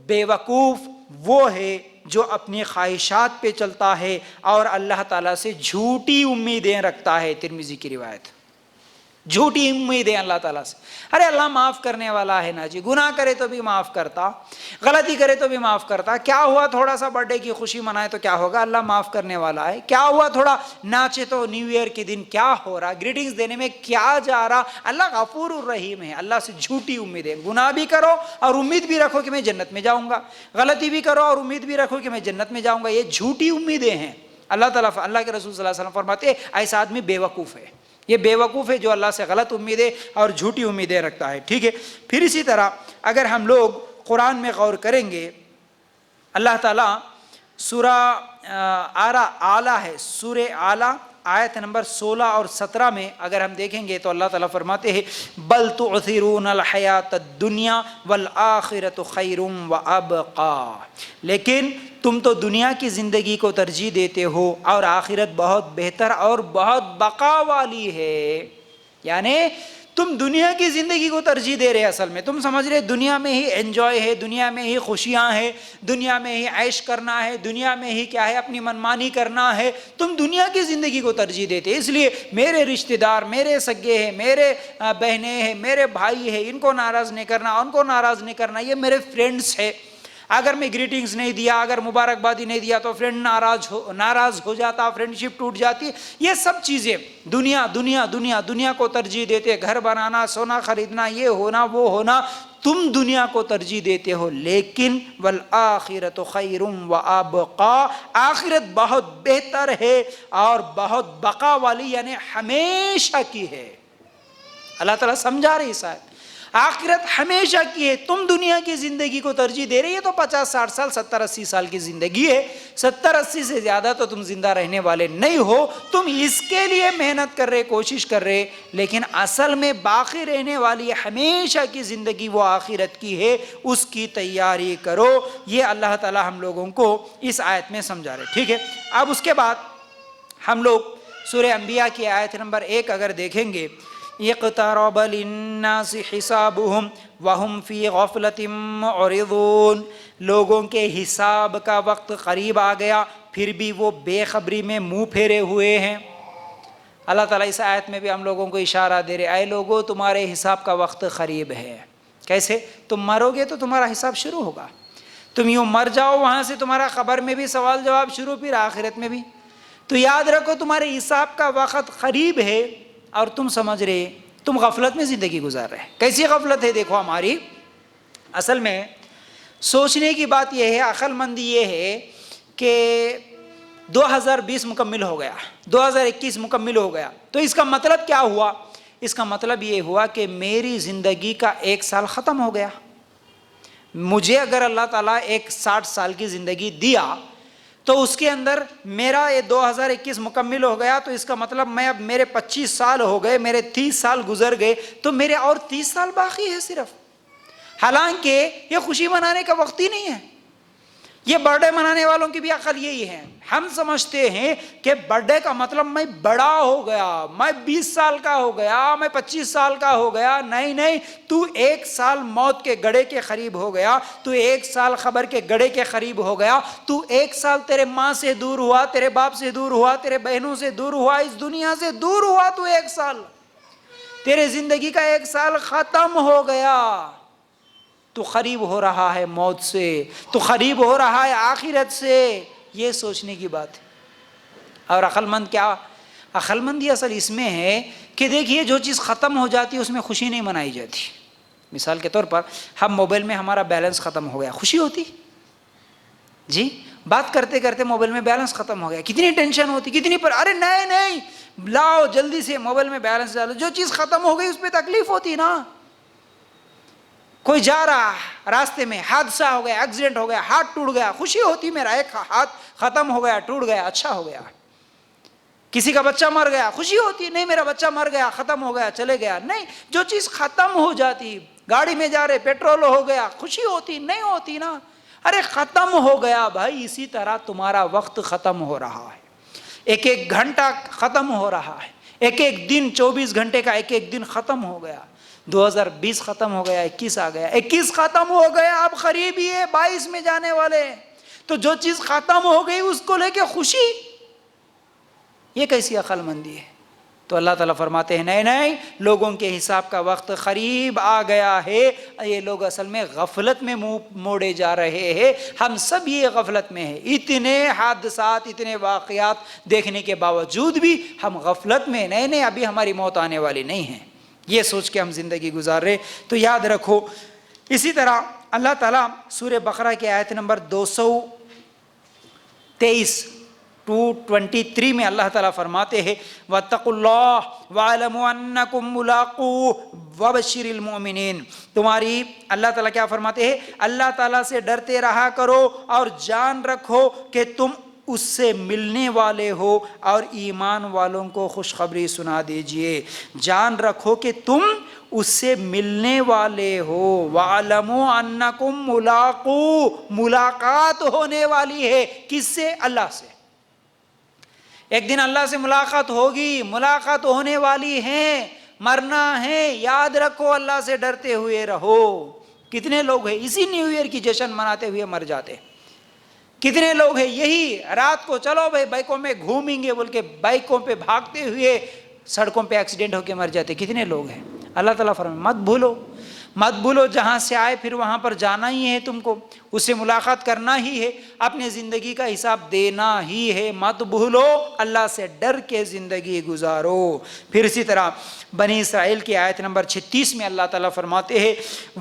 بے وقوف وہ ہے جو اپنی خواہشات پہ چلتا ہے اور اللہ تعالیٰ سے جھوٹی امیدیں رکھتا ہے. ترمذی کی روایت. جھوٹی امیدیں اللہ تعالیٰ سے. ارے اللہ معاف کرنے والا ہے نا جی، گناہ کرے تو بھی معاف کرتا، غلطی کرے تو بھی معاف کرتا. کیا ہوا تھوڑا سا برتھ ڈے کی خوشی منائے تو کیا ہوگا؟ اللہ معاف کرنے والا ہے. کیا ہوا تھوڑا ناچے تو نیو ایئر کے دن کیا ہو رہا؟ گریٹنگز دینے میں کیا جا رہا؟ اللہ غفور الرحیم ہے. اللہ سے جھوٹی امیدیں. گناہ بھی کرو اور امید بھی رکھو کہ میں جنت میں جاؤں گا، غلطی بھی کرو اور امید بھی رکھو کہ میں جنت میں جاؤں گا. یہ جھوٹی امیدیں ہیں. اللہ تعالیٰ، اللہ کے رسول صلی اللہ علیہ وسلم فرماتے ہیں ایسا آدمی بے وقوف ہے. یہ بے وقوف ہے جو اللہ سے غلط امیدیں اور جھوٹی امیدیں رکھتا ہے. ٹھیک ہے. پھر اسی طرح اگر ہم لوگ قرآن میں غور کریں گے، اللہ تعالیٰ سورہ اعلیٰ ہے، سورہ اعلیٰ آیت نمبر 16 اور 17 میں اگر ہم دیکھیں گے تو اللہ تعالیٰ فرماتے ہیں بل تؤثرون الحیات الدنیا والآخرۃ خیر وابقی. لیکن تم تو دنیا کی زندگی کو ترجیح دیتے ہو اور آخرت بہت بہتر اور بہت بقا والی ہے. یعنی تم دنیا کی زندگی کو ترجیح دے رہے. اصل میں تم سمجھ رہے دنیا میں ہی انجوائے ہے، دنیا میں ہی خوشیاں ہیں، دنیا میں ہی عیش کرنا ہے، دنیا میں ہی کیا ہے اپنی منمانی کرنا ہے. تم دنیا کی زندگی کو ترجیح دیتے. اس لیے میرے رشتہ دار، میرے سگے ہیں، میرے بہنیں ہیں، میرے بھائی ہیں، ان کو ناراض نہیں کرنا، ان کو ناراض نہیں کرنا. یہ میرے فرینڈس ہیں. اگر میں گریٹنگز نہیں دیا، اگر مبارکبادی نہیں دیا تو فرینڈ ناراض ہو جاتا، فرینڈ شپ ٹوٹ جاتی. یہ سب چیزیں دنیا دنیا دنیا دنیا کو ترجیح دیتے. گھر بنانا، سونا خریدنا، یہ ہونا وہ ہونا، تم دنیا کو ترجیح دیتے ہو. لیکن والآخرۃ خیر وابقی، آخرت بہت بہتر ہے اور بہت بقا والی یعنی ہمیشہ کی ہے. اللہ تعالیٰ سمجھا رہی شاید آخرت ہمیشہ کی ہے. تم دنیا کی زندگی کو ترجیح دے رہی ہے تو 50-60 سال 70-80 سال کی زندگی ہے. 70-80 سے زیادہ تو تم زندہ رہنے والے نہیں ہو. تم اس کے لیے محنت کر رہے، کوشش کر رہے، لیکن اصل میں باقی رہنے والی ہمیشہ کی زندگی وہ آخرت کی ہے. اس کی تیاری کرو. یہ اللہ تعالی ہم لوگوں کو اس آیت میں سمجھا رہے. ٹھیک ہے. اب اس کے بعد ہم لوگ سورہ انبیاء کی آیت نمبر 1 اگر دیکھیں گے، اقترب للناس حسابهم وهم فی غفلۃ معرضون. لوگوں کے حساب کا وقت قریب آ گیا پھر بھی وہ بے خبری میں منہ پھیرے ہوئے ہیں. اللہ تعالیٰ اس آیت میں بھی ہم لوگوں کو اشارہ دے رہے، اے لوگوں تمہارے حساب کا وقت قریب ہے. کیسے؟ تم مرو گے تو تمہارا حساب شروع ہوگا. تم یوں مر جاؤ، وہاں سے تمہارا قبر میں بھی سوال جواب شروع، پھر آخرت میں بھی. تو یاد رکھو تمہارے حساب کا وقت قریب ہے اور تم سمجھ رہے تم غفلت میں زندگی گزار رہے. کیسی غفلت ہے؟ دیکھو ہماری اصل میں سوچنے کی بات یہ ہے، عقل مندی یہ ہے کہ 2020 مکمل ہو گیا، 2021 مکمل ہو گیا، تو اس کا مطلب کیا ہوا؟ اس کا مطلب یہ ہوا کہ میری زندگی کا 1 سال ختم ہو گیا۔ مجھے اگر اللہ تعالیٰ ایک 60 سال کی زندگی دیا تو اس کے اندر میرا یہ 2021 مکمل ہو گیا، تو اس کا مطلب میں اب میرے 25 سال ہو گئے، میرے 30 سال گزر گئے، تو میرے اور 30 سال باقی ہے صرف۔ حالانکہ یہ خوشی منانے کا وقت ہی نہیں ہے۔ یہ برتھ ڈے منانے والوں کی بھی عقل یہی ہے، ہم سمجھتے ہیں کہ برتھ ڈے کا مطلب میں بڑا ہو گیا، میں 20 سال کا ہو گیا، میں 25 سال کا ہو گیا۔ نہیں نہیں، تو 1 سال موت کے گڑھے کے قریب ہو گیا، تو 1 سال خبر کے گڑھے کے قریب ہو گیا، تو 1 سال تیرے ماں سے دور ہوا، تیرے باپ سے دور ہوا، تیرے بہنوں سے دور ہوا، اس دنیا سے دور ہوا، تو 1 سال تیرے زندگی کا 1 سال ختم ہو گیا۔ تو قریب ہو رہا ہے موت سے، تو قریب ہو رہا ہے آخرت سے۔ یہ سوچنے کی بات ہے۔ اور عقل مند کیا؟ عقل مندی اصل اس میں ہے کہ دیکھیے، جو چیز ختم ہو جاتی ہے اس میں خوشی نہیں منائی جاتی۔ مثال کے طور پر ہم موبائل میں ہمارا بیلنس ختم ہو گیا، خوشی ہوتی؟ جی، بات کرتے کرتے موبائل میں بیلنس ختم ہو گیا، کتنی ٹینشن ہوتی، کتنی پر ارے نہیں نہیں لاؤ جلدی سے موبائل میں بیلنس ڈالو۔ جو چیز ختم ہو گئی اس پہ تکلیف ہوتی نا۔ کوئی جا رہا راستے میں، حادثہ ہو گیا، ایکسیڈنٹ ہو گیا، ہاتھ ٹوٹ گیا، خوشی ہوتی میرا ایک ہاتھ ختم ہو گیا، ٹوٹ گیا، اچھا ہو گیا۔ کسی کا بچہ مر گیا، خوشی ہوتی نہیں میرا بچہ مر گیا، ختم ہو گیا، چلے گیا۔ نہیں، جو چیز ختم ہو جاتی، گاڑی میں جا رہے پیٹرول ہو گیا، خوشی ہوتی نہیں ہوتی نا۔ ارے ختم ہو گیا بھائی۔ اسی طرح تمہارا وقت ختم ہو رہا ہے، ایک ایک گھنٹہ ختم ہو رہا ہے، ایک ایک دن 24 گھنٹے کا ایک ایک دن ختم ہو گیا۔ 2020 ختم ہو گیا، 21 آ گیا، 21 ختم ہو گیا، اب قریب ہی ہے 22 میں جانے والے۔ تو جو چیز ختم ہو گئی اس کو لے کے خوشی، یہ کیسی عقل مندی ہے؟ تو اللہ تعالیٰ فرماتے ہیں نہیں نہیں، لوگوں کے حساب کا وقت قریب آ گیا ہے۔ یہ لوگ اصل میں غفلت میں منہ موڑے جا رہے ہیں، ہم سب یہ غفلت میں ہیں۔ اتنے حادثات، اتنے واقعات دیکھنے کے باوجود بھی ہم غفلت میں، نہیں نہیں ابھی ہماری موت آنے والی نہیں ہے، یہ سوچ کے ہم زندگی گزار رہے۔ تو یاد رکھو، اسی طرح اللہ تعالیٰ سورہ بقرہ کی آیت نمبر 223 223 میں اللہ تعالیٰ فرماتے ہیں وَاتَّقُوا اللَّهَ وَاعْلَمُوا أَنَّكُمْ مُلَاقُوهُ وَبَشِّرِ الْمُؤْمِنِينَ۔ تمہاری اللہ تعالیٰ کیا فرماتے ہیں؟ اللہ تعالیٰ سے ڈرتے رہا کرو اور جان رکھو کہ تم اس سے ملنے والے ہو، اور ایمان والوں کو خوشخبری سنا دیجئے۔ جان رکھو کہ تم اس سے ملنے والے ہو۔ وَاعْلَمُوا أَنَّكُمْ مُلَاقُوهُ، ملاقات ہونے والی ہے، کس سے؟ اللہ سے۔ ایک دن اللہ سے ملاقات ہوگی، ملاقات ہونے والی ہے، مرنا ہے، یاد رکھو، اللہ سے ڈرتے ہوئے رہو۔ کتنے لوگ ہیں اسی نیو ایئر کی جشن مناتے ہوئے مر جاتے؟ کتنے لوگ ہیں یہی رات کو چلو بھائی بائکوں میں گھومیں گے بول کے بائکوں پہ بھاگتے ہوئے سڑکوں پہ ایکسیڈنٹ ہو کے مر جاتے؟ کتنے لوگ ہیں؟ اللہ تعالیٰ فرمائے مت بھولو، مت بھولو، جہاں سے آئے پھر وہاں پر جانا ہی ہے، تم کو اس سے ملاقات کرنا ہی ہے، اپنی زندگی کا حساب دینا ہی ہے۔ مت بھولو، اللہ سے ڈر کے زندگی گزارو۔ پھر اسی طرح بنی اسرائیل کی آیت نمبر 36 میں اللہ تعالیٰ فرماتے ہیں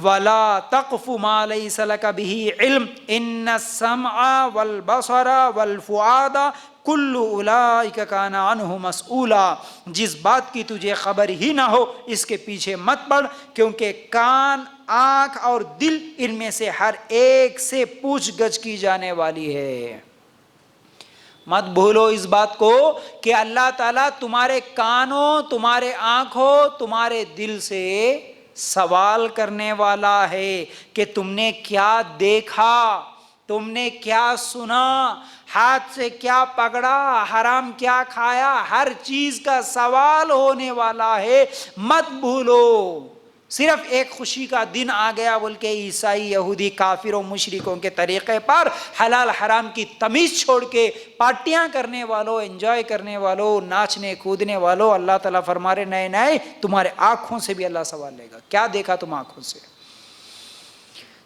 وَلَا تَقْفُ مَا لَيْسَ لَكَ بِهِ عِلْمٌ إِنَّ السَّمْعَ وَالْبَصَرَ وَالْفُؤَادَ کل اولئک کان عنہ مسئولا۔ جس بات کی تجھے خبر ہی نہ ہو اس کے پیچھے مت پڑ، کیونکہ کان، آنکھ اور دل ان میں سے ہر ایک سے پوچھ گچھ کی جانے والی ہے۔ مت بھولو اس بات کو کہ اللہ تعالیٰ تمہارے کانوں، تمہارے آنکھوں، تمہارے دل سے سوال کرنے والا ہے کہ تم نے کیا دیکھا، تم نے کیا سنا، ہاتھ سے کیا پکڑا، حرام کیا کھایا، ہر چیز کا سوال ہونے والا ہے۔ مت بھولو۔ صرف ایک خوشی کا دن آ گیا بول کے عیسائی، یہودی، کافر و مشرکوں کے طریقے پر حلال حرام کی تمیز چھوڑ کے پارٹیاں کرنے والوں، انجوائے کرنے والوں، ناچنے کودنے والوں، اللہ تعالیٰ فرما رہے نئے نئے تمہارے آنکھوں سے بھی اللہ سوال لے گا، کیا دیکھا تم آنکھوں سے؟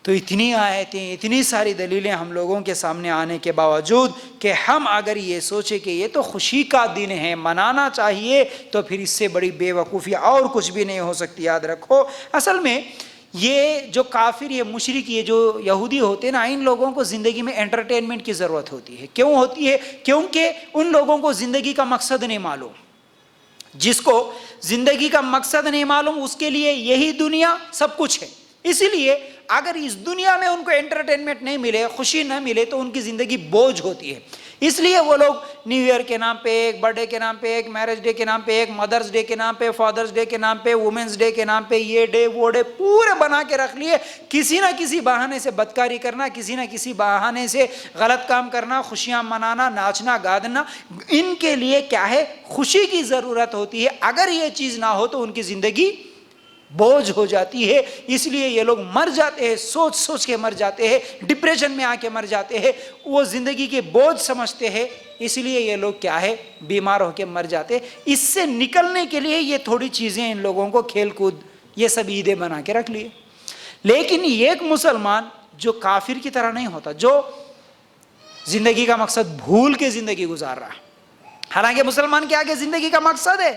تو اتنی آیتیں، اتنی ساری دلیلیں ہم لوگوں کے سامنے آنے کے باوجود کہ ہم اگر یہ سوچیں کہ یہ تو خوشی کا دن ہے، منانا چاہیے، تو پھر اس سے بڑی بے وقوفی اور کچھ بھی نہیں ہو سکتی۔ یاد رکھو، اصل میں یہ جو کافر، یہ مشرک، یہ جو یہودی ہوتے ہیں نا، ان لوگوں کو زندگی میں انٹرٹینمنٹ کی ضرورت ہوتی ہے. کیوں ہوتی ہے؟ کیونکہ ان لوگوں کو زندگی کا مقصد نہیں معلوم. جس کو زندگی کا مقصد نہیں معلوم اس کے لیے یہی دنیا سب کچھ ہے. اسی لیے اگر اس دنیا میں ان کو انٹرٹینمنٹ نہیں ملے، خوشی نہ ملے، تو ان کی زندگی بوجھ ہوتی ہے. اس لیے وہ لوگ نیو ایئر کے نام پہ ایک، برتھ ڈے کے نام پہ ایک، میرج ڈے کے نام پہ ایک، مدرس ڈے کے نام پہ، فادرس ڈے کے نام پہ، وومنس ڈے کے نام پہ، یہ ڈے وہ ڈے پورے بنا کے رکھ لیے. کسی نہ کسی بہانے سے بدکاری کرنا، کسی نہ کسی بہانے سے غلط کام کرنا، خوشیاں منانا، ناچنا گانا. ان کے لیے کیا ہے؟ خوشی کی ضرورت ہوتی ہے. اگر یہ چیز نہ ہو تو ان کی زندگی بوجھ ہو جاتی ہے. اس لیے یہ لوگ مر جاتے ہیں، سوچ سوچ کے مر جاتے ہیں، ڈپریشن میں آ کے مر جاتے ہیں. وہ زندگی کے بوجھ سمجھتے ہیں، اس لیے یہ لوگ کیا ہے؟ بیمار ہو کے مر جاتے. اس سے نکلنے کے لیے یہ تھوڑی چیزیں ان لوگوں کو، کھیل کود، یہ سب عیدیں بنا کے رکھ لیے. لیکن ایک مسلمان جو کافر کی طرح نہیں ہوتا، جو زندگی کا مقصد بھول کے زندگی گزار رہا. حالانکہ مسلمان کے آگے زندگی کا مقصد ہے.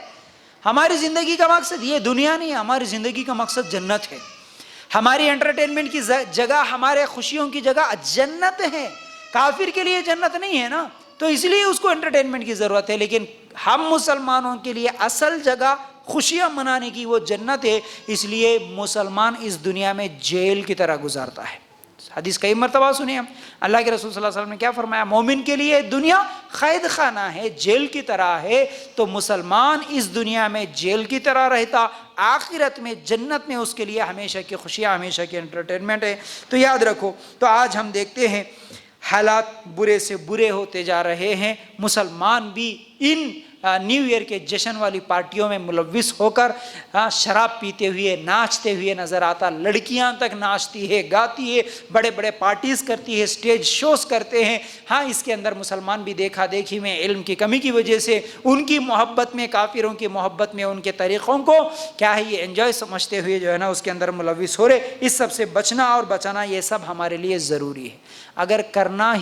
ہماری زندگی کا مقصد یہ دنیا نہیں ہے، ہماری زندگی کا مقصد جنت ہے. ہماری انٹرٹینمنٹ کی جگہ، ہمارے خوشیوں کی جگہ جنت ہے. کافر کے لیے جنت نہیں ہے نا، تو اس لیے اس کو انٹرٹینمنٹ کی ضرورت ہے. لیکن ہم مسلمانوں کے لیے اصل جگہ خوشیاں منانے کی وہ جنت ہے. اس لیے مسلمان اس دنیا میں جیل کی طرح گزارتا ہے. حدیث کئی مرتبہ سنے ہم، اللہ کے رسول صلی اللہ علیہ وسلم نے کیا فرمایا؟ مومن کے لیے دنیا قید خانہ ہے، جیل کی طرح ہے. تو مسلمان اس دنیا میں جیل کی طرح رہتا، آخرت میں جنت میں اس کے لیے ہمیشہ کی خوشیاں، ہمیشہ کی انٹرٹینمنٹ ہے. تو یاد رکھو. تو آج ہم دیکھتے ہیں حالات برے سے برے ہوتے جا رہے ہیں. مسلمان بھی ان نیو ایئر کے جشن والی پارٹیوں میں ملوث ہو کر شراب پیتے ہوئے، ناچتے ہوئے نظر آتا. لڑکیاں تک ناچتی ہے، گاتی ہے، بڑے بڑے پارٹیز کرتی ہے، سٹیج شوز کرتے ہیں. ہاں، اس کے اندر مسلمان بھی دیکھا دیکھی میں، علم کی کمی کی وجہ سے، ان کی محبت میں، کافروں کی محبت میں، ان کے طریقوں کو کیا ہے یہ انجوائے سمجھتے ہوئے جو ہے نا اس کے اندر ملوث ہو رہے. اس سب سے بچنا اور بچانا یہ سب ہمارے لیے ضروری ہے. اگر کرنا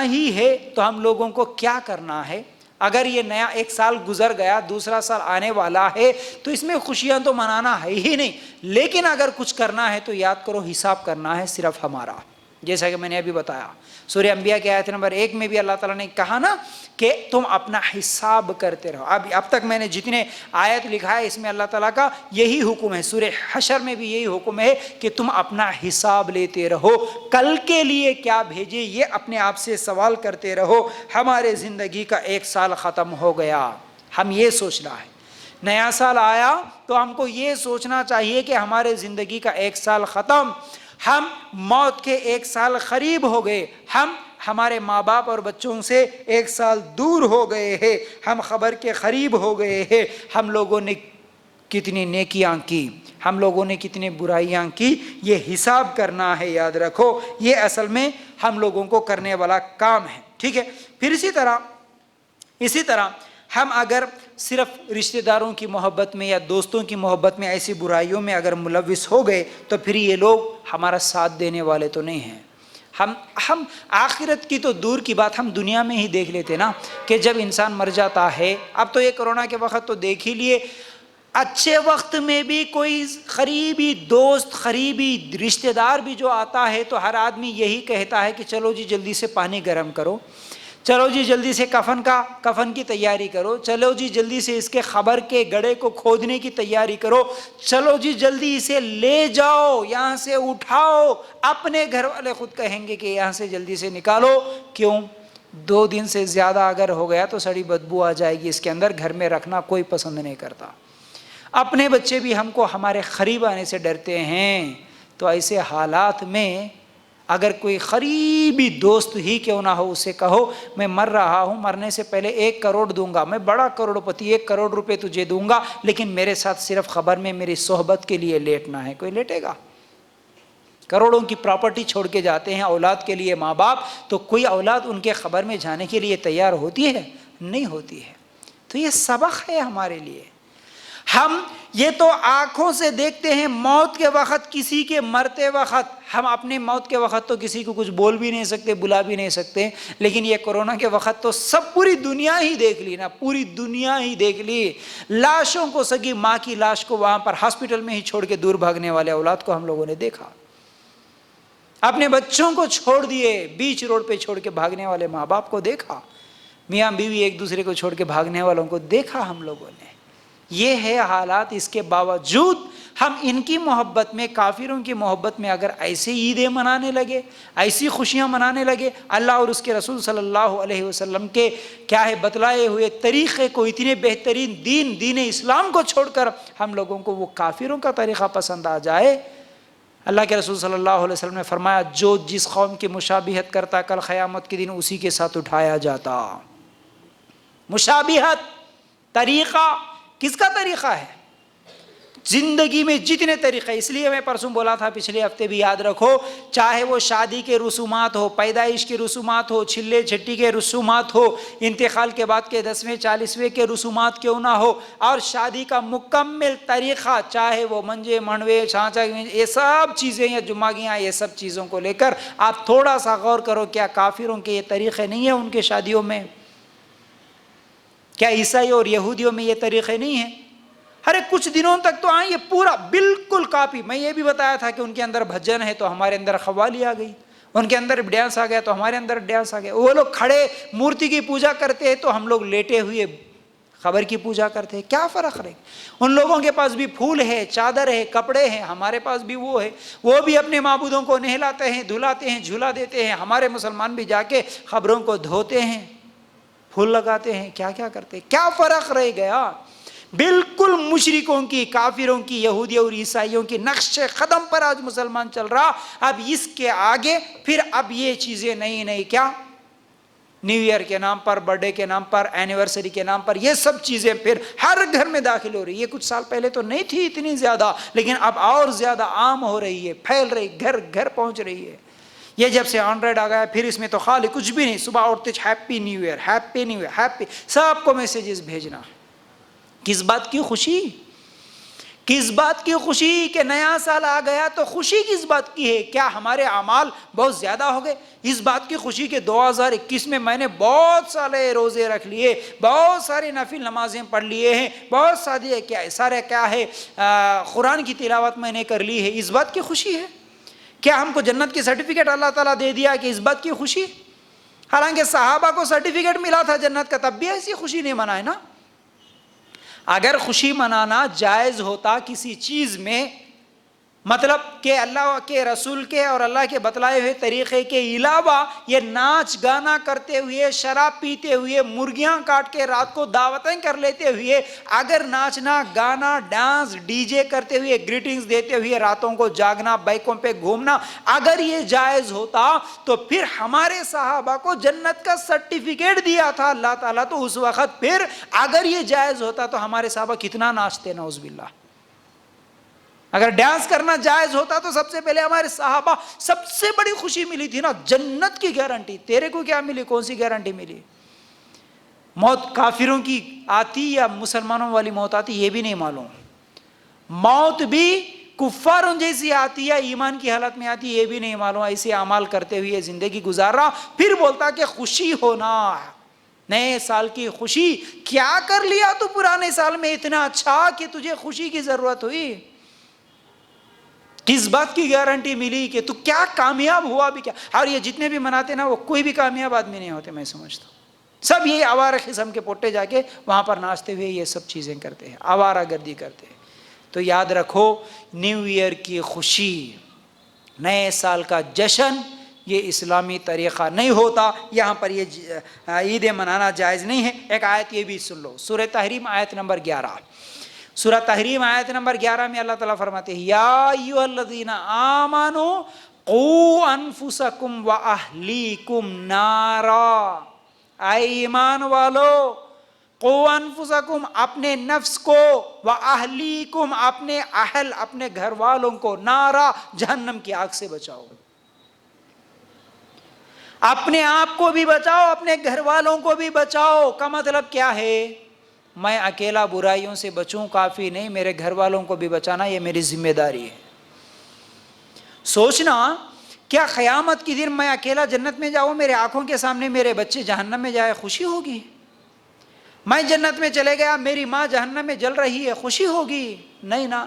ہی ہے تو ہم لوگوں کو کیا کرنا ہے؟ اگر یہ نیا ایک سال گزر گیا، دوسرا سال آنے والا ہے، تو اس میں خوشیاں تو منانا ہے ہی نہیں. لیکن اگر کچھ کرنا ہے تو یاد کرو، حساب کرنا ہے صرف ہمارا. جیسا کہ میں نے ابھی بتایا، سورہ انبیاء کی آیت نمبر 1 میں بھی اللہ تعالیٰ نے کہا نا کہ تم اپنا حساب کرتے رہو. اب تک میں نے جتنے آیت لکھا ہے اس میں اللہ تعالیٰ کا یہی حکم ہے. سورہ حشر میں بھی یہی حکم ہے کہ تم اپنا حساب لیتے رہو. کل کے لیے کیا بھیجے یہ اپنے آپ سے سوال کرتے رہو. ہمارے زندگی کا ایک سال ختم ہو گیا، ہم یہ سوچنا ہے. نیا سال آیا تو ہم کو یہ سوچنا چاہیے کہ ہمارے زندگی کا ایک سال ختم، ہم موت کے ایک سال قریب ہو گئے، ہم ہمارے ماں باپ اور بچوں سے ایک سال دور ہو گئے ہیں، ہم خبر کے قریب ہو گئے ہیں. ہم لوگوں نے کتنی نیکیاں کی، ہم لوگوں نے کتنی برائیاں کی، یہ حساب کرنا ہے. یاد رکھو، یہ اصل میں ہم لوگوں کو کرنے والا کام ہے. ٹھیک ہے. پھر اسی طرح ہم اگر صرف رشتہ داروں کی محبت میں یا دوستوں کی محبت میں ایسی برائیوں میں اگر ملوث ہو گئے تو پھر یہ لوگ ہمارا ساتھ دینے والے تو نہیں ہیں. ہم آخرت کی تو دور کی بات، ہم دنیا میں ہی دیکھ لیتے نا کہ جب انسان مر جاتا ہے. اب تو یہ کرونا کے وقت تو دیکھ ہی لیے، اچھے وقت میں بھی کوئی قریبی دوست، قریبی رشتہ دار بھی جو آتا ہے تو ہر آدمی یہی کہتا ہے کہ چلو جی جلدی سے پانی گرم کرو، چلو جی جلدی سے کفن کی تیاری کرو، چلو جی جلدی سے اس کے قبر کے گڑھے کو کھودنے کی تیاری کرو، چلو جی جلدی اسے لے جاؤ، یہاں سے اٹھاؤ. اپنے گھر والے خود کہیں گے کہ یہاں سے جلدی سے نکالو. کیوں؟ 2 دن سے زیادہ اگر ہو گیا تو سڑی بدبو آ جائے گی اس کے اندر، گھر میں رکھنا کوئی پسند نہیں کرتا. اپنے بچے بھی ہم کو ہمارے قریب آنے سے ڈرتے ہیں. تو ایسے حالات میں اگر کوئی قریبی دوست ہی کیوں نہ ہو، اسے کہو میں مر رہا ہوں، مرنے سے پہلے 1 کروڑ دوں گا، میں بڑا کروڑپتی، 1 کروڑ روپے تجھے دوں گا، لیکن میرے ساتھ صرف خبر میں میری صحبت کے لیے لیٹنا ہے. کوئی لیٹے گا؟ کروڑوں کی پراپرٹی چھوڑ کے جاتے ہیں اولاد کے لیے ماں باپ، تو کوئی اولاد ان کے خبر میں جانے کے لیے تیار ہوتی ہے؟ نہیں ہوتی ہے. تو یہ سبق ہے ہمارے لیے. ہم یہ تو آنکھوں سے دیکھتے ہیں، موت کے وقت کسی کے مرتے وقت ہم اپنے موت کے وقت تو کسی کو کچھ بول بھی نہیں سکتے، بلا بھی نہیں سکتے، لیکن یہ کورونا کے وقت تو سب پوری دنیا ہی دیکھ لی نا، پوری دنیا ہی دیکھ لی۔ لاشوں کو، سگی ماں کی لاش کو وہاں پر ہاسپٹل میں ہی چھوڑ کے دور بھاگنے والے اولاد کو ہم لوگوں نے دیکھا، اپنے بچوں کو چھوڑ دیے، بیچ روڈ پہ چھوڑ کے بھاگنے والے ماں باپ کو دیکھا، میاں بیوی ایک دوسرے کو چھوڑ کے بھاگنے والوں کو دیکھا ہم لوگوں نے۔ یہ ہے حالات، اس کے باوجود ہم ان کی محبت میں، کافروں کی محبت میں اگر ایسے عیدیں منانے لگے، ایسی خوشیاں منانے لگے، اللہ اور اس کے رسول صلی اللہ علیہ وسلم کے کیا ہے بتلائے ہوئے طریقے کو، اتنے بہترین دین اسلام کو چھوڑ کر ہم لوگوں کو وہ کافروں کا طریقہ پسند آ جائے۔ اللہ کے رسول صلی اللہ علیہ وسلم نے فرمایا، جو جس قوم کی مشابہت کرتا کل قیامت کے دن اسی کے ساتھ اٹھایا جاتا۔ مشابہت طریقہ کس کا طریقہ ہے؟ زندگی میں جتنے طریقے، اس لیے میں پرسوں بولا تھا، پچھلے ہفتے بھی یاد رکھو، چاہے وہ شادی کے رسومات ہو، پیدائش کے رسومات ہو، چھلے چھٹی کے رسومات ہو، انتقال کے بعد کے 10ویں 40ویں کے رسومات کیوں نہ ہو، اور شادی کا مکمل طریقہ، چاہے وہ منجے منوے چھانچا، یہ سب چیزیں یا جماگیاں، یہ سب چیزوں کو لے کر آپ تھوڑا سا غور کرو، کیا کافروں کے یہ طریقے نہیں ہیں ان کے شادیوں میں؟ کیا عیسائی اور یہودیوں میں یہ طریقے نہیں ہیں؟ ارے کچھ دنوں تک تو یہ پورا بالکل کاپی۔ میں یہ بھی بتایا تھا کہ ان کے اندر بھجن ہے تو ہمارے اندر قوالی آ گئی، ان کے اندر ڈانس آ گیا تو ہمارے اندر ڈانس آ گیا، وہ لوگ کھڑے مورتی کی پوجا کرتے ہیں تو ہم لوگ لیٹے ہوئے خبر کی پوجا کرتے ہیں۔ کیا فرق رہے؟ ان لوگوں کے پاس بھی پھول ہے، چادر ہے، کپڑے ہیں، ہمارے پاس بھی وہ ہے، وہ بھی اپنے معبودوں کو نہلاتے ہیں، دھلاتے ہیں، جھولا دیتے ہیں، ہمارے مسلمان بھی جا کے قبروں کو دھوتے ہیں، پھول لگاتے ہیں، کیا کیا کرتے ہیں۔ کیا فرق رہ گیا؟ بالکل مشرکوں کی، کافروں کی، یہودیوں اور عیسائیوں کی نقش قدم پر آج مسلمان چل رہا۔ اب اس کے آگے پھر اب یہ چیزیں نئی کیا، نیو ایئر کے نام پر، برتھ ڈے کے نام پر، اینیورسری کے نام پر، یہ سب چیزیں پھر ہر گھر میں داخل ہو رہی ہے۔ یہ کچھ سال پہلے تو نہیں تھی اتنی زیادہ، لیکن اب اور زیادہ عام ہو رہی ہے، پھیل رہی، گھر گھر پہنچ رہی ہے۔ یہ جب سے اینڈرائڈ آ گیا پھر اس میں تو خالی کچھ بھی نہیں، صبح اٹھتے happy new year, happy new year, happy, سب کو میسیجز بھیجنا۔ کس بات کی خوشی؟ کس بات کی خوشی کہ نیا سال آ گیا تو خوشی کس بات کی ہے؟ کیا ہمارے اعمال بہت زیادہ ہو گئے؟ اس بات کی خوشی کہ 2021 میں میں نے بہت سارے روزے رکھ لیے، بہت ساری نفل نمازیں پڑھ لیے ہیں، بہت سارے کیا ہے قرآن کی تلاوت میں نے کر لی ہے، اس بات کی خوشی ہے؟ کیا ہم کو جنت کی سرٹیفکیٹ اللہ تعالیٰ دے دیا کہ اس بات کی خوشی؟ حالانکہ صحابہ کو سرٹیفکیٹ ملا تھا جنت کا، تب بھی ایسی خوشی نہیں منائے نا۔ اگر خوشی منانا جائز ہوتا کسی چیز میں، مطلب کہ اللہ کے رسول کے اور اللہ کے بتلائے ہوئے طریقے کے علاوہ یہ ناچ گانا کرتے ہوئے، شراب پیتے ہوئے، مرغیاں کاٹ کے رات کو دعوتیں کر لیتے ہوئے، اگر ناچنا گانا ڈانس ڈی جے کرتے ہوئے، گریٹنگز دیتے ہوئے راتوں کو جاگنا، بائکوں پہ گھومنا، اگر یہ جائز ہوتا تو پھر ہمارے صحابہ کو جنت کا سرٹیفکیٹ دیا تھا اللہ تعالیٰ، تو اس وقت پھر اگر یہ جائز ہوتا تو ہمارے صحابہ کتنا ناچتے، نعوذ باللہ۔ اگر ڈانس کرنا جائز ہوتا تو سب سے پہلے ہمارے صحابہ، سب سے بڑی خوشی ملی تھی نا، جنت کی گارنٹی۔ تیرے کو کیا ملی؟ کون سی گارنٹی ملی؟ موت کافروں کی آتی یا مسلمانوں والی موت آتی یہ بھی نہیں معلوم۔ موت بھی کفاروں جیسی آتی یا ایمان کی حالت میں آتی یہ بھی نہیں معلوم۔ ایسے اعمال کرتے ہوئے زندگی گزار رہا، پھر بولتا کہ خوشی ہونا، نئے سال کی خوشی۔ کیا کر لیا تو پرانے سال میں اتنا اچھا کہ تجھے خوشی کی ضرورت ہوئی؟ کس بات کی گارنٹی ملی کہ تو کیا کامیاب ہوا بھی کیا؟ اور یہ جتنے بھی مناتے نا وہ کوئی بھی کامیاب آدمی نہیں ہوتے، میں سمجھتا ہوں۔ سب یہ آوارہ قسم کے پوٹے جا کے وہاں پر ناچتے ہوئے یہ سب چیزیں کرتے ہیں، آوارہ گردی کرتے ہیں۔ تو یاد رکھو، نیو ایئر کی خوشی، نئے سال کا جشن، یہ اسلامی طریقہ نہیں ہوتا۔ یہاں پر یہ عیدیں منانا جائز نہیں ہے۔ ایک آیت یہ بھی سن لو، سورہ تحریم آیت نمبر 11۔ سورہ تحریم آیت نمبر 11 میں اللہ تعالیٰ فرماتے ہیں، یا ایھا الذین آمنوا قوا انفسکم واہلیکم نارا، اے ایمان والو، قوا انفسکم، اپنے نفس کو، واہلیکم، اپنے اہل، اپنے گھر والوں کو، نارا، جہنم کی آگ سے بچاؤ۔ اپنے آپ کو بھی بچاؤ، اپنے گھر والوں کو بھی بچاؤ کا مطلب کیا ہے؟ میں اکیلا برائیوں سے بچوں کافی نہیں، میرے گھر والوں کو بھی بچانا یہ میری ذمہ داری ہے۔ سوچنا کیا قیامت کی دن میں اکیلا جنت میں جاؤں، میرے آنکھوں کے سامنے میرے بچے جہنم میں جائے، خوشی ہوگی؟ میں جنت میں چلے گیا، میری ماں جہنم میں جل رہی ہے، خوشی ہوگی؟ نہیں نا۔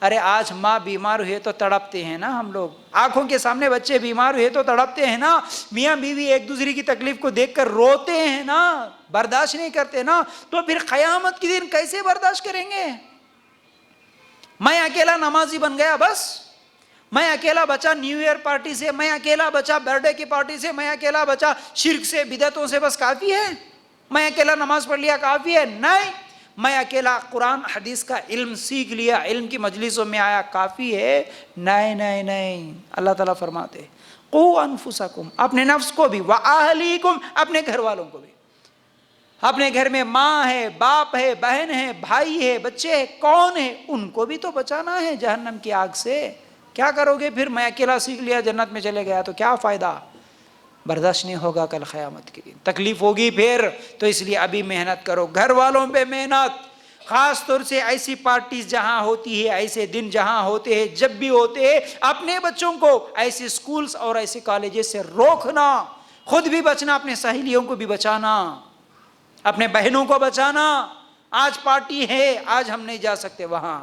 ارے آج ماں بیمار ہوئے تو تڑپتے ہیں نا ہم لوگ، آنکھوں کے سامنے بچے بیمار ہوئے تو تڑپتے ہیں نا، میاں بیوی ایک دوسرے کی تکلیف کو دیکھ کر روتے ہیں نا، برداشت نہیں کرتے نا، تو پھر قیامت کی دن کیسے برداشت کریں گے؟ میں اکیلا نمازی بن گیا بس، میں اکیلا بچا نیو ایئر پارٹی سے، میں اکیلا بچا برتھ ڈے کی پارٹی سے، میں اکیلا بچا شرک سے بدعتوں سے، بس کافی ہے؟ میں اکیلا نماز پڑھ لیا کافی ہے؟ نہیں، میں اکیلا قرآن حدیث کا علم سیکھ لیا، علم کی مجلسوں میں آیا کافی ہے؟ نہیں نہیں نہیں، اللہ تعالیٰ فرماتے قوا انفسکم، اپنے نفس کو بھی، واہلیکم، اپنے گھر والوں کو بھی۔ اپنے گھر میں ماں ہے، باپ ہے، بہن ہے، بھائی ہے، بچے ہے، کون ہے، ان کو بھی تو بچانا ہے جہنم کی آگ سے۔ کیا کرو گے پھر؟ میں اکیلا سیکھ لیا جنت میں چلے گیا تو کیا فائدہ؟ برداشت نہیں ہوگا کل قیامت کے دن، تکلیف ہوگی پھر۔ تو اس لیے ابھی محنت کرو، گھر والوں پہ محنت، خاص طور سے ایسی پارٹیز جہاں ہوتی ہے، ایسے دن جہاں ہوتے ہیں، جب بھی ہوتے ہیں، اپنے بچوں کو ایسے سکولز اور ایسے کالجز سے روکنا، خود بھی بچنا، اپنے سہیلیوں کو بھی بچانا، اپنے بہنوں کو بچانا۔ آج پارٹی ہے، آج ہم نہیں جا سکتے وہاں،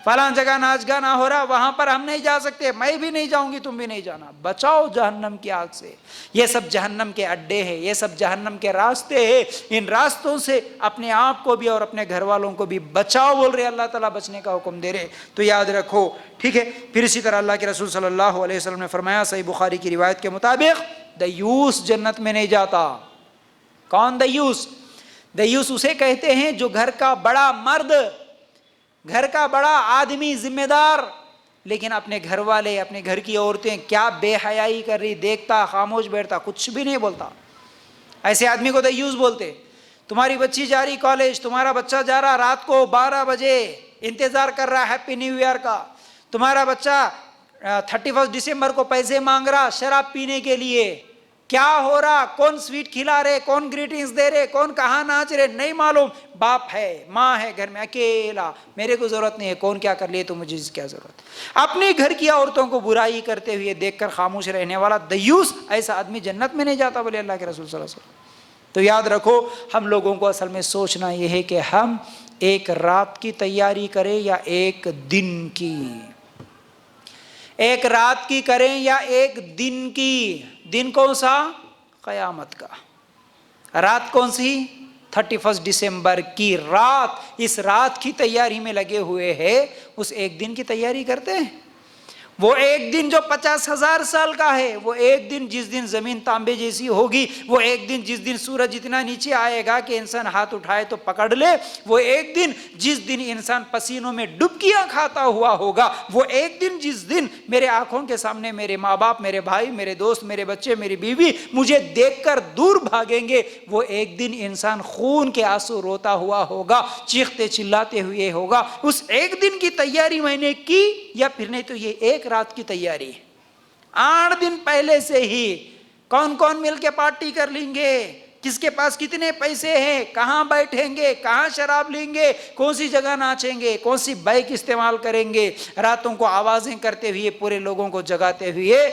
فلاں جگہ ناچ گانا ہو رہا وہاں پر ہم نہیں جا سکتے، میں بھی نہیں جاؤں گی، تم بھی نہیں جانا۔ بچاؤ جہنم کی آگ سے، یہ سب جہنم کے اڈے ہیں، یہ سب جہنم کے راستے ہیں، ان راستوں سے اپنے آپ کو بھی اور اپنے گھر والوں کو بھی بچاؤ بول رہے، اللہ تعالیٰ بچنے کا حکم دے رہے، تو یاد رکھو، ٹھیک ہے۔ پھر اسی طرح اللہ کے رسول صلی اللہ علیہ وسلم نے فرمایا صحیح بخاری کی روایت کے مطابق، دیوس جنت میں نہیں جاتا۔ کون دیوس؟ دیوس اسے کہتے ہیں جو گھر کا بڑا مرد، گھر کا بڑا آدمی، ذمہ دار، لیکن اپنے گھر والے، اپنے گھر کی عورتیں کیا بے حیائی کر رہی دیکھتا، خاموش بیٹھتا، کچھ بھی نہیں بولتا، ایسے آدمی کو دیوس بولتے۔ تمہاری بچی جا رہی کالج، تمہارا بچہ جا رہا رات کو 12 بجے انتظار کر رہا ہیپی نیو ایئر کا، تمہارا بچہ 31 دسمبر کو پیسے مانگ رہا شراب پینے کے لیے، کیا ہو رہا، کون سویٹ کھلا رہے، کون گریٹنگز دے رہے، کون کہاں ناچ رہے، نہیں معلوم، باپ ہے، ماں ہے گھر میں اکیلا، میرے کو ضرورت نہیں ہے، کون کیا کر لیے تو مجھے کیا ضرورت۔ اپنی گھر کی عورتوں کو برائی کرتے ہوئے دیکھ کر خاموش رہنے والا دیوس، ایسا آدمی جنت میں نہیں جاتا بولے اللہ کے رسول صلی اللہ علیہ وسلم۔ تو یاد رکھو، ہم لوگوں کو اصل میں سوچنا یہ ہے کہ ہم ایک رات کی تیاری کریں یا ایک دن کی، ایک رات کی کریں یا ایک دن کی۔ دن کون سا؟ قیامت کا۔ رات کون سی؟ 31 دسمبر کی رات۔ اس رات کی تیاری میں لگے ہوئے ہیں، اس ایک دن کی تیاری کرتے ہیں؟ وہ ایک دن جو 50,000 سال کا ہے، وہ ایک دن جس دن زمین تانبے جیسی ہوگی، وہ ایک دن جس دن سورج اتنا نیچے آئے گا کہ انسان ہاتھ اٹھائے تو پکڑ لے، وہ ایک دن جس دن انسان پسینوں میں ڈبکیاں کھاتا ہوا ہوگا، وہ ایک دن جس دن میرے آنکھوں کے سامنے میرے ماں باپ، میرے بھائی، میرے دوست، میرے بچے، میری بیوی مجھے دیکھ کر دور بھاگیں گے، وہ ایک دن انسان خون کے آنسو روتا ہوا ہوگا، چیختے چلاتے ہوئے ہوگا۔ اس ایک دن کی تیاری میں نے کی، یا پھر نہیں تو یہ ایک رات کی تیاری 8 دن پہلے سے ہی کون کون مل کے پارٹی کر لیں گے، کس کے پاس کتنے پیسے ہیں، کہاں بیٹھیں گے، کہاں شراب لیں گے، کون سی جگہ ناچیں گے، کون سی بائک استعمال کریں گے، راتوں کو آوازیں کرتے ہوئے پورے لوگوں کو جگاتے ہوئے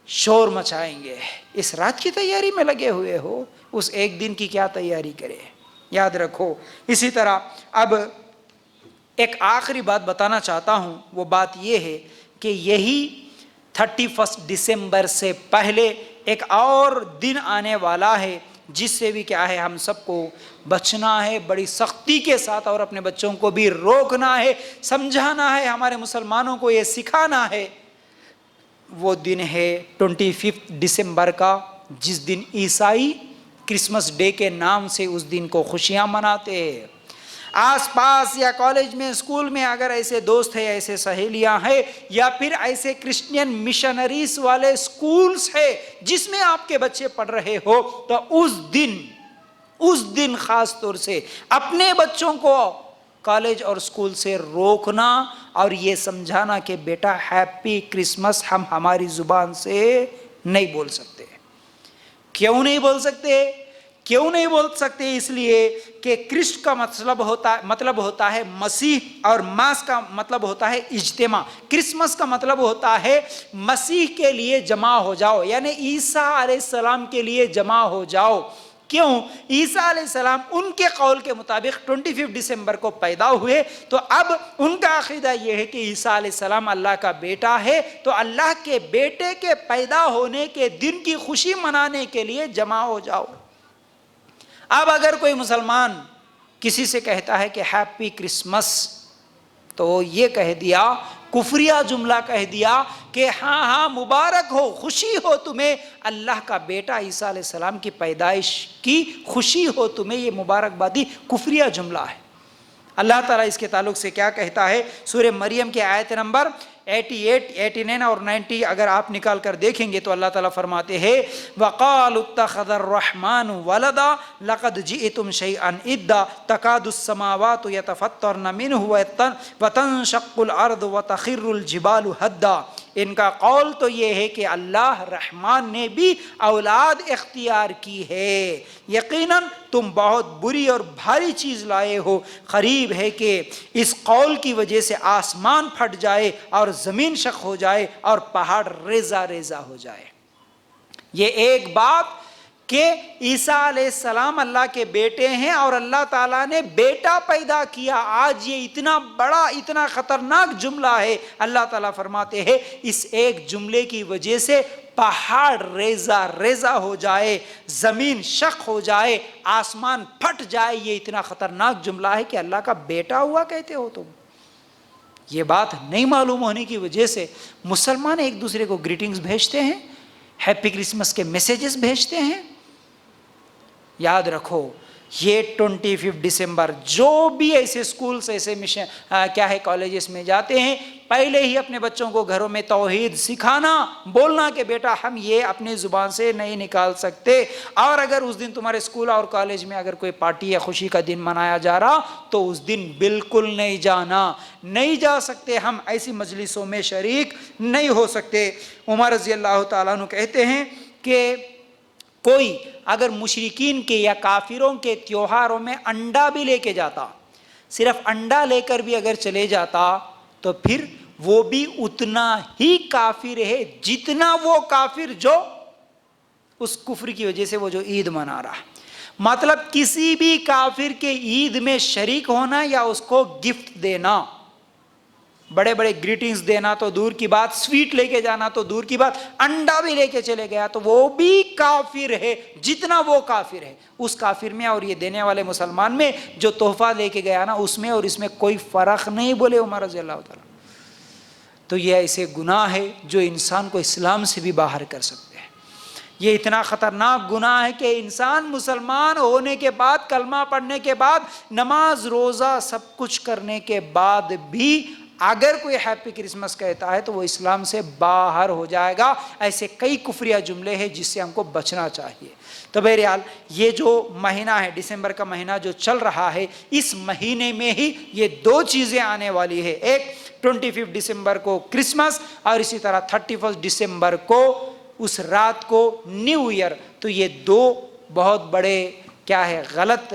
شور مچائیں گے۔ اس رات کی تیاری میں لگے ہوئے ہو، اس ایک دن کی کیا تیاری کرے؟ یاد رکھو۔ اسی طرح اب ایک آخری بات بتانا چاہتا ہوں، وہ بات یہ ہے کہ یہی 31 دسمبر سے پہلے ایک اور دن آنے والا ہے، جس سے بھی کیا ہے ہم سب کو بچنا ہے بڑی سختی کے ساتھ، اور اپنے بچوں کو بھی روکنا ہے، سمجھانا ہے، ہمارے مسلمانوں کو یہ سکھانا ہے۔ وہ دن ہے 25 دسمبر کا، جس دن عیسائی کرسمس ڈے کے نام سے اس دن کو خوشیاں مناتے ہیں۔ آس پاس یا کالج میں، اسکول میں اگر ایسے دوست ہیں، ایسے سہیلیاں ہیں، یا پھر ایسے کرسچین مشنریز والے اسکولز ہیں جس میں آپ کے بچے پڑھ رہے ہو، تو اس دن خاص طور سے اپنے بچوں کو کالج اور اسکول سے روکنا اور یہ سمجھانا کہ بیٹا ہیپی کرسمس ہم ہماری زبان سے نہیں بول سکتے۔ کیوں نہیں بول سکتے؟ کیوں نہیں بول سکتے؟ اس لیے کہ کرسٹ کا مطلب ہوتا ہے مسیح، اور ماس کا مطلب ہوتا ہے اجتماع۔ کرسمس کا مطلب ہوتا ہے مسیح کے لیے جمع ہو جاؤ، یعنی عیسیٰ علیہ السلام کے لیے جمع ہو جاؤ۔ کیوں؟ عیسیٰ علیہ السلام ان کے قول کے مطابق 25 دسمبر کو پیدا ہوئے، تو اب ان کا عقیدہ یہ ہے کہ عیسیٰ علیہ السلام اللہ کا بیٹا ہے، تو اللہ کے بیٹے کے پیدا ہونے کے دن کی خوشی منانے کے لیے جمع ہو جاؤ۔ اب اگر کوئی مسلمان کسی سے کہتا ہے کہ ہیپی کرسمس، تو یہ کہہ دیا، کفریہ جملہ کہہ دیا کہ ہاں ہاں مبارک ہو، خوشی ہو تمہیں، اللہ کا بیٹا عیسیٰ علیہ السلام کی پیدائش کی خوشی ہو تمہیں، یہ مبارکبادی کفریہ جملہ ہے۔ اللہ تعالیٰ اس کے تعلق سے کیا کہتا ہے؟ سورہ مریم کی آیت نمبر 88، 89 اور 90 اگر آپ نکال کر دیکھیں گے تو اللہ تعالیٰ فرماتے ہیں وَقَالُوا اتَّخَذَ الرَّحْمَنُ وَلَدًا لَقَدْ جِئْتُمْ شَيْئًا إِدًّا تَكَادُ السَّمَاوَاتُ يَتَفَطَّرْنَ مِنْهُ وَتَنشَقُّ الْأَرْضُ وَتَخِرُّ الْجِبَالُ هَدًّا۔ ان کا قول تو یہ ہے کہ اللہ رحمان نے بھی اولاد اختیار کی ہے، یقیناً تم بہت بری اور بھاری چیز لائے ہو، قریب ہے کہ اس قول کی وجہ سے آسمان پھٹ جائے اور زمین شق ہو جائے اور پہاڑ ریزہ ریزہ ہو جائے۔ یہ ایک بات کہ عیسیٰ علیہ السلام اللہ کے بیٹے ہیں اور اللہ تعالیٰ نے بیٹا پیدا کیا، آج یہ اتنا بڑا اتنا خطرناک جملہ ہے۔ اللہ تعالیٰ فرماتے ہیں اس ایک جملے کی وجہ سے پہاڑ ریزہ ریزہ ہو جائے، زمین شق ہو جائے، آسمان پھٹ جائے، یہ اتنا خطرناک جملہ ہے کہ اللہ کا بیٹا ہوا کہتے ہو تم۔ یہ بات نہیں معلوم ہونے کی وجہ سے مسلمان ایک دوسرے کو گریٹنگز بھیجتے ہیں، ہیپی کرسمس کے میسیجز بھیجتے ہیں۔ یاد رکھو یہ 25 دسمبر جو بھی ایسے سکولز ایسے کالجز میں جاتے ہیں، پہلے ہی اپنے بچوں کو گھروں میں توحید سکھانا، بولنا کہ بیٹا ہم یہ اپنی زبان سے نہیں نکال سکتے، اور اگر اس دن تمہارے اسکول اور کالج میں اگر کوئی پارٹی یا خوشی کا دن منایا جا رہا تو اس دن بالکل نہیں جانا، نہیں جا سکتے، ہم ایسی مجلسوں میں شریک نہیں ہو سکتے۔ عمر رضی اللہ تعالیٰ عنہ کہتے ہیں کہ کوئی اگر مشرکین کے یا کافروں کے تیوہاروں میں انڈا بھی لے کے جاتا، صرف انڈا لے کر بھی اگر چلے جاتا، تو پھر وہ بھی اتنا ہی کافر ہے جتنا وہ کافر جو اس کفر کی وجہ سے وہ جو عید منا رہا۔ مطلب کسی بھی کافر کے عید میں شریک ہونا یا اس کو گفٹ دینا، بڑے بڑے گریٹنگز دینا تو دور کی بات، سویٹ لے کے جانا تو دور کی بات، انڈا بھی لے کے چلے گیا تو وہ بھی کافر ہے جتنا وہ کافر ہے۔ اس کافر میں اور یہ دینے والے مسلمان میں جو تحفہ لے کے گیا نا، اس میں اور اس میں کوئی فرق نہیں، بولے عمر رضی اللہ تعالیٰ۔ تو یہ ایسے گناہ ہے جو انسان کو اسلام سے بھی باہر کر سکتے ہیں۔ یہ اتنا خطرناک گناہ ہے کہ انسان مسلمان ہونے کے بعد، کلمہ پڑھنے کے بعد، نماز روزہ سب کچھ کرنے کے بعد بھی اگر کوئی ہیپی کرسمس کہتا ہے تو وہ اسلام سے باہر ہو جائے گا۔ ایسے کئی کفریہ جملے ہیں جس سے ہم کو بچنا چاہیے۔ تو بہرحال یہ جو مہینہ ہے، دسمبر کا مہینہ جو چل رہا ہے، اس مہینے میں ہی یہ دو چیزیں آنے والی ہے، ایک 25 دسمبر کو کرسمس اور اسی طرح 31 دسمبر کو اس رات کو نیو ایئر۔ تو یہ دو بہت بڑے غلط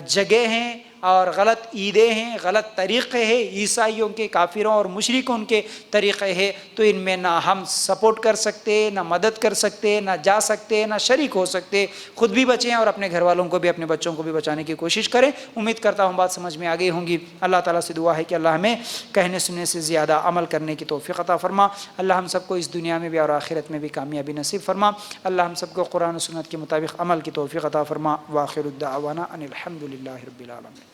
جگہ ہیں اور غلط عیدیں ہیں، غلط طریقے ہیں، عیسائیوں کے، کافروں اور مشرکوں کے طریقے ہیں۔ تو ان میں نہ ہم سپورٹ کر سکتے، نہ مدد کر سکتے، نہ جا سکتے، نہ شریک ہو سکتے۔ خود بھی بچیں اور اپنے گھر والوں کو بھی، اپنے بچوں کو بھی بچانے کی کوشش کریں۔ امید کرتا ہوں بات سمجھ میں آ گئی ہوں گی۔ اللہ تعالیٰ سے دعا ہے کہ اللہ ہمیں کہنے سننے سے زیادہ عمل کرنے کی توفیق عطا فرما۔ اللہ ہم سب کو اس دنیا میں بھی اور آخرت میں بھی کامیابی نصیب فرما۔ اللہ ہم سب کو قرآن و سنت کے مطابق عمل کی توفیق عطا فرما۔ وآخر الدعوانا ان الحمد للہ رب العالمین۔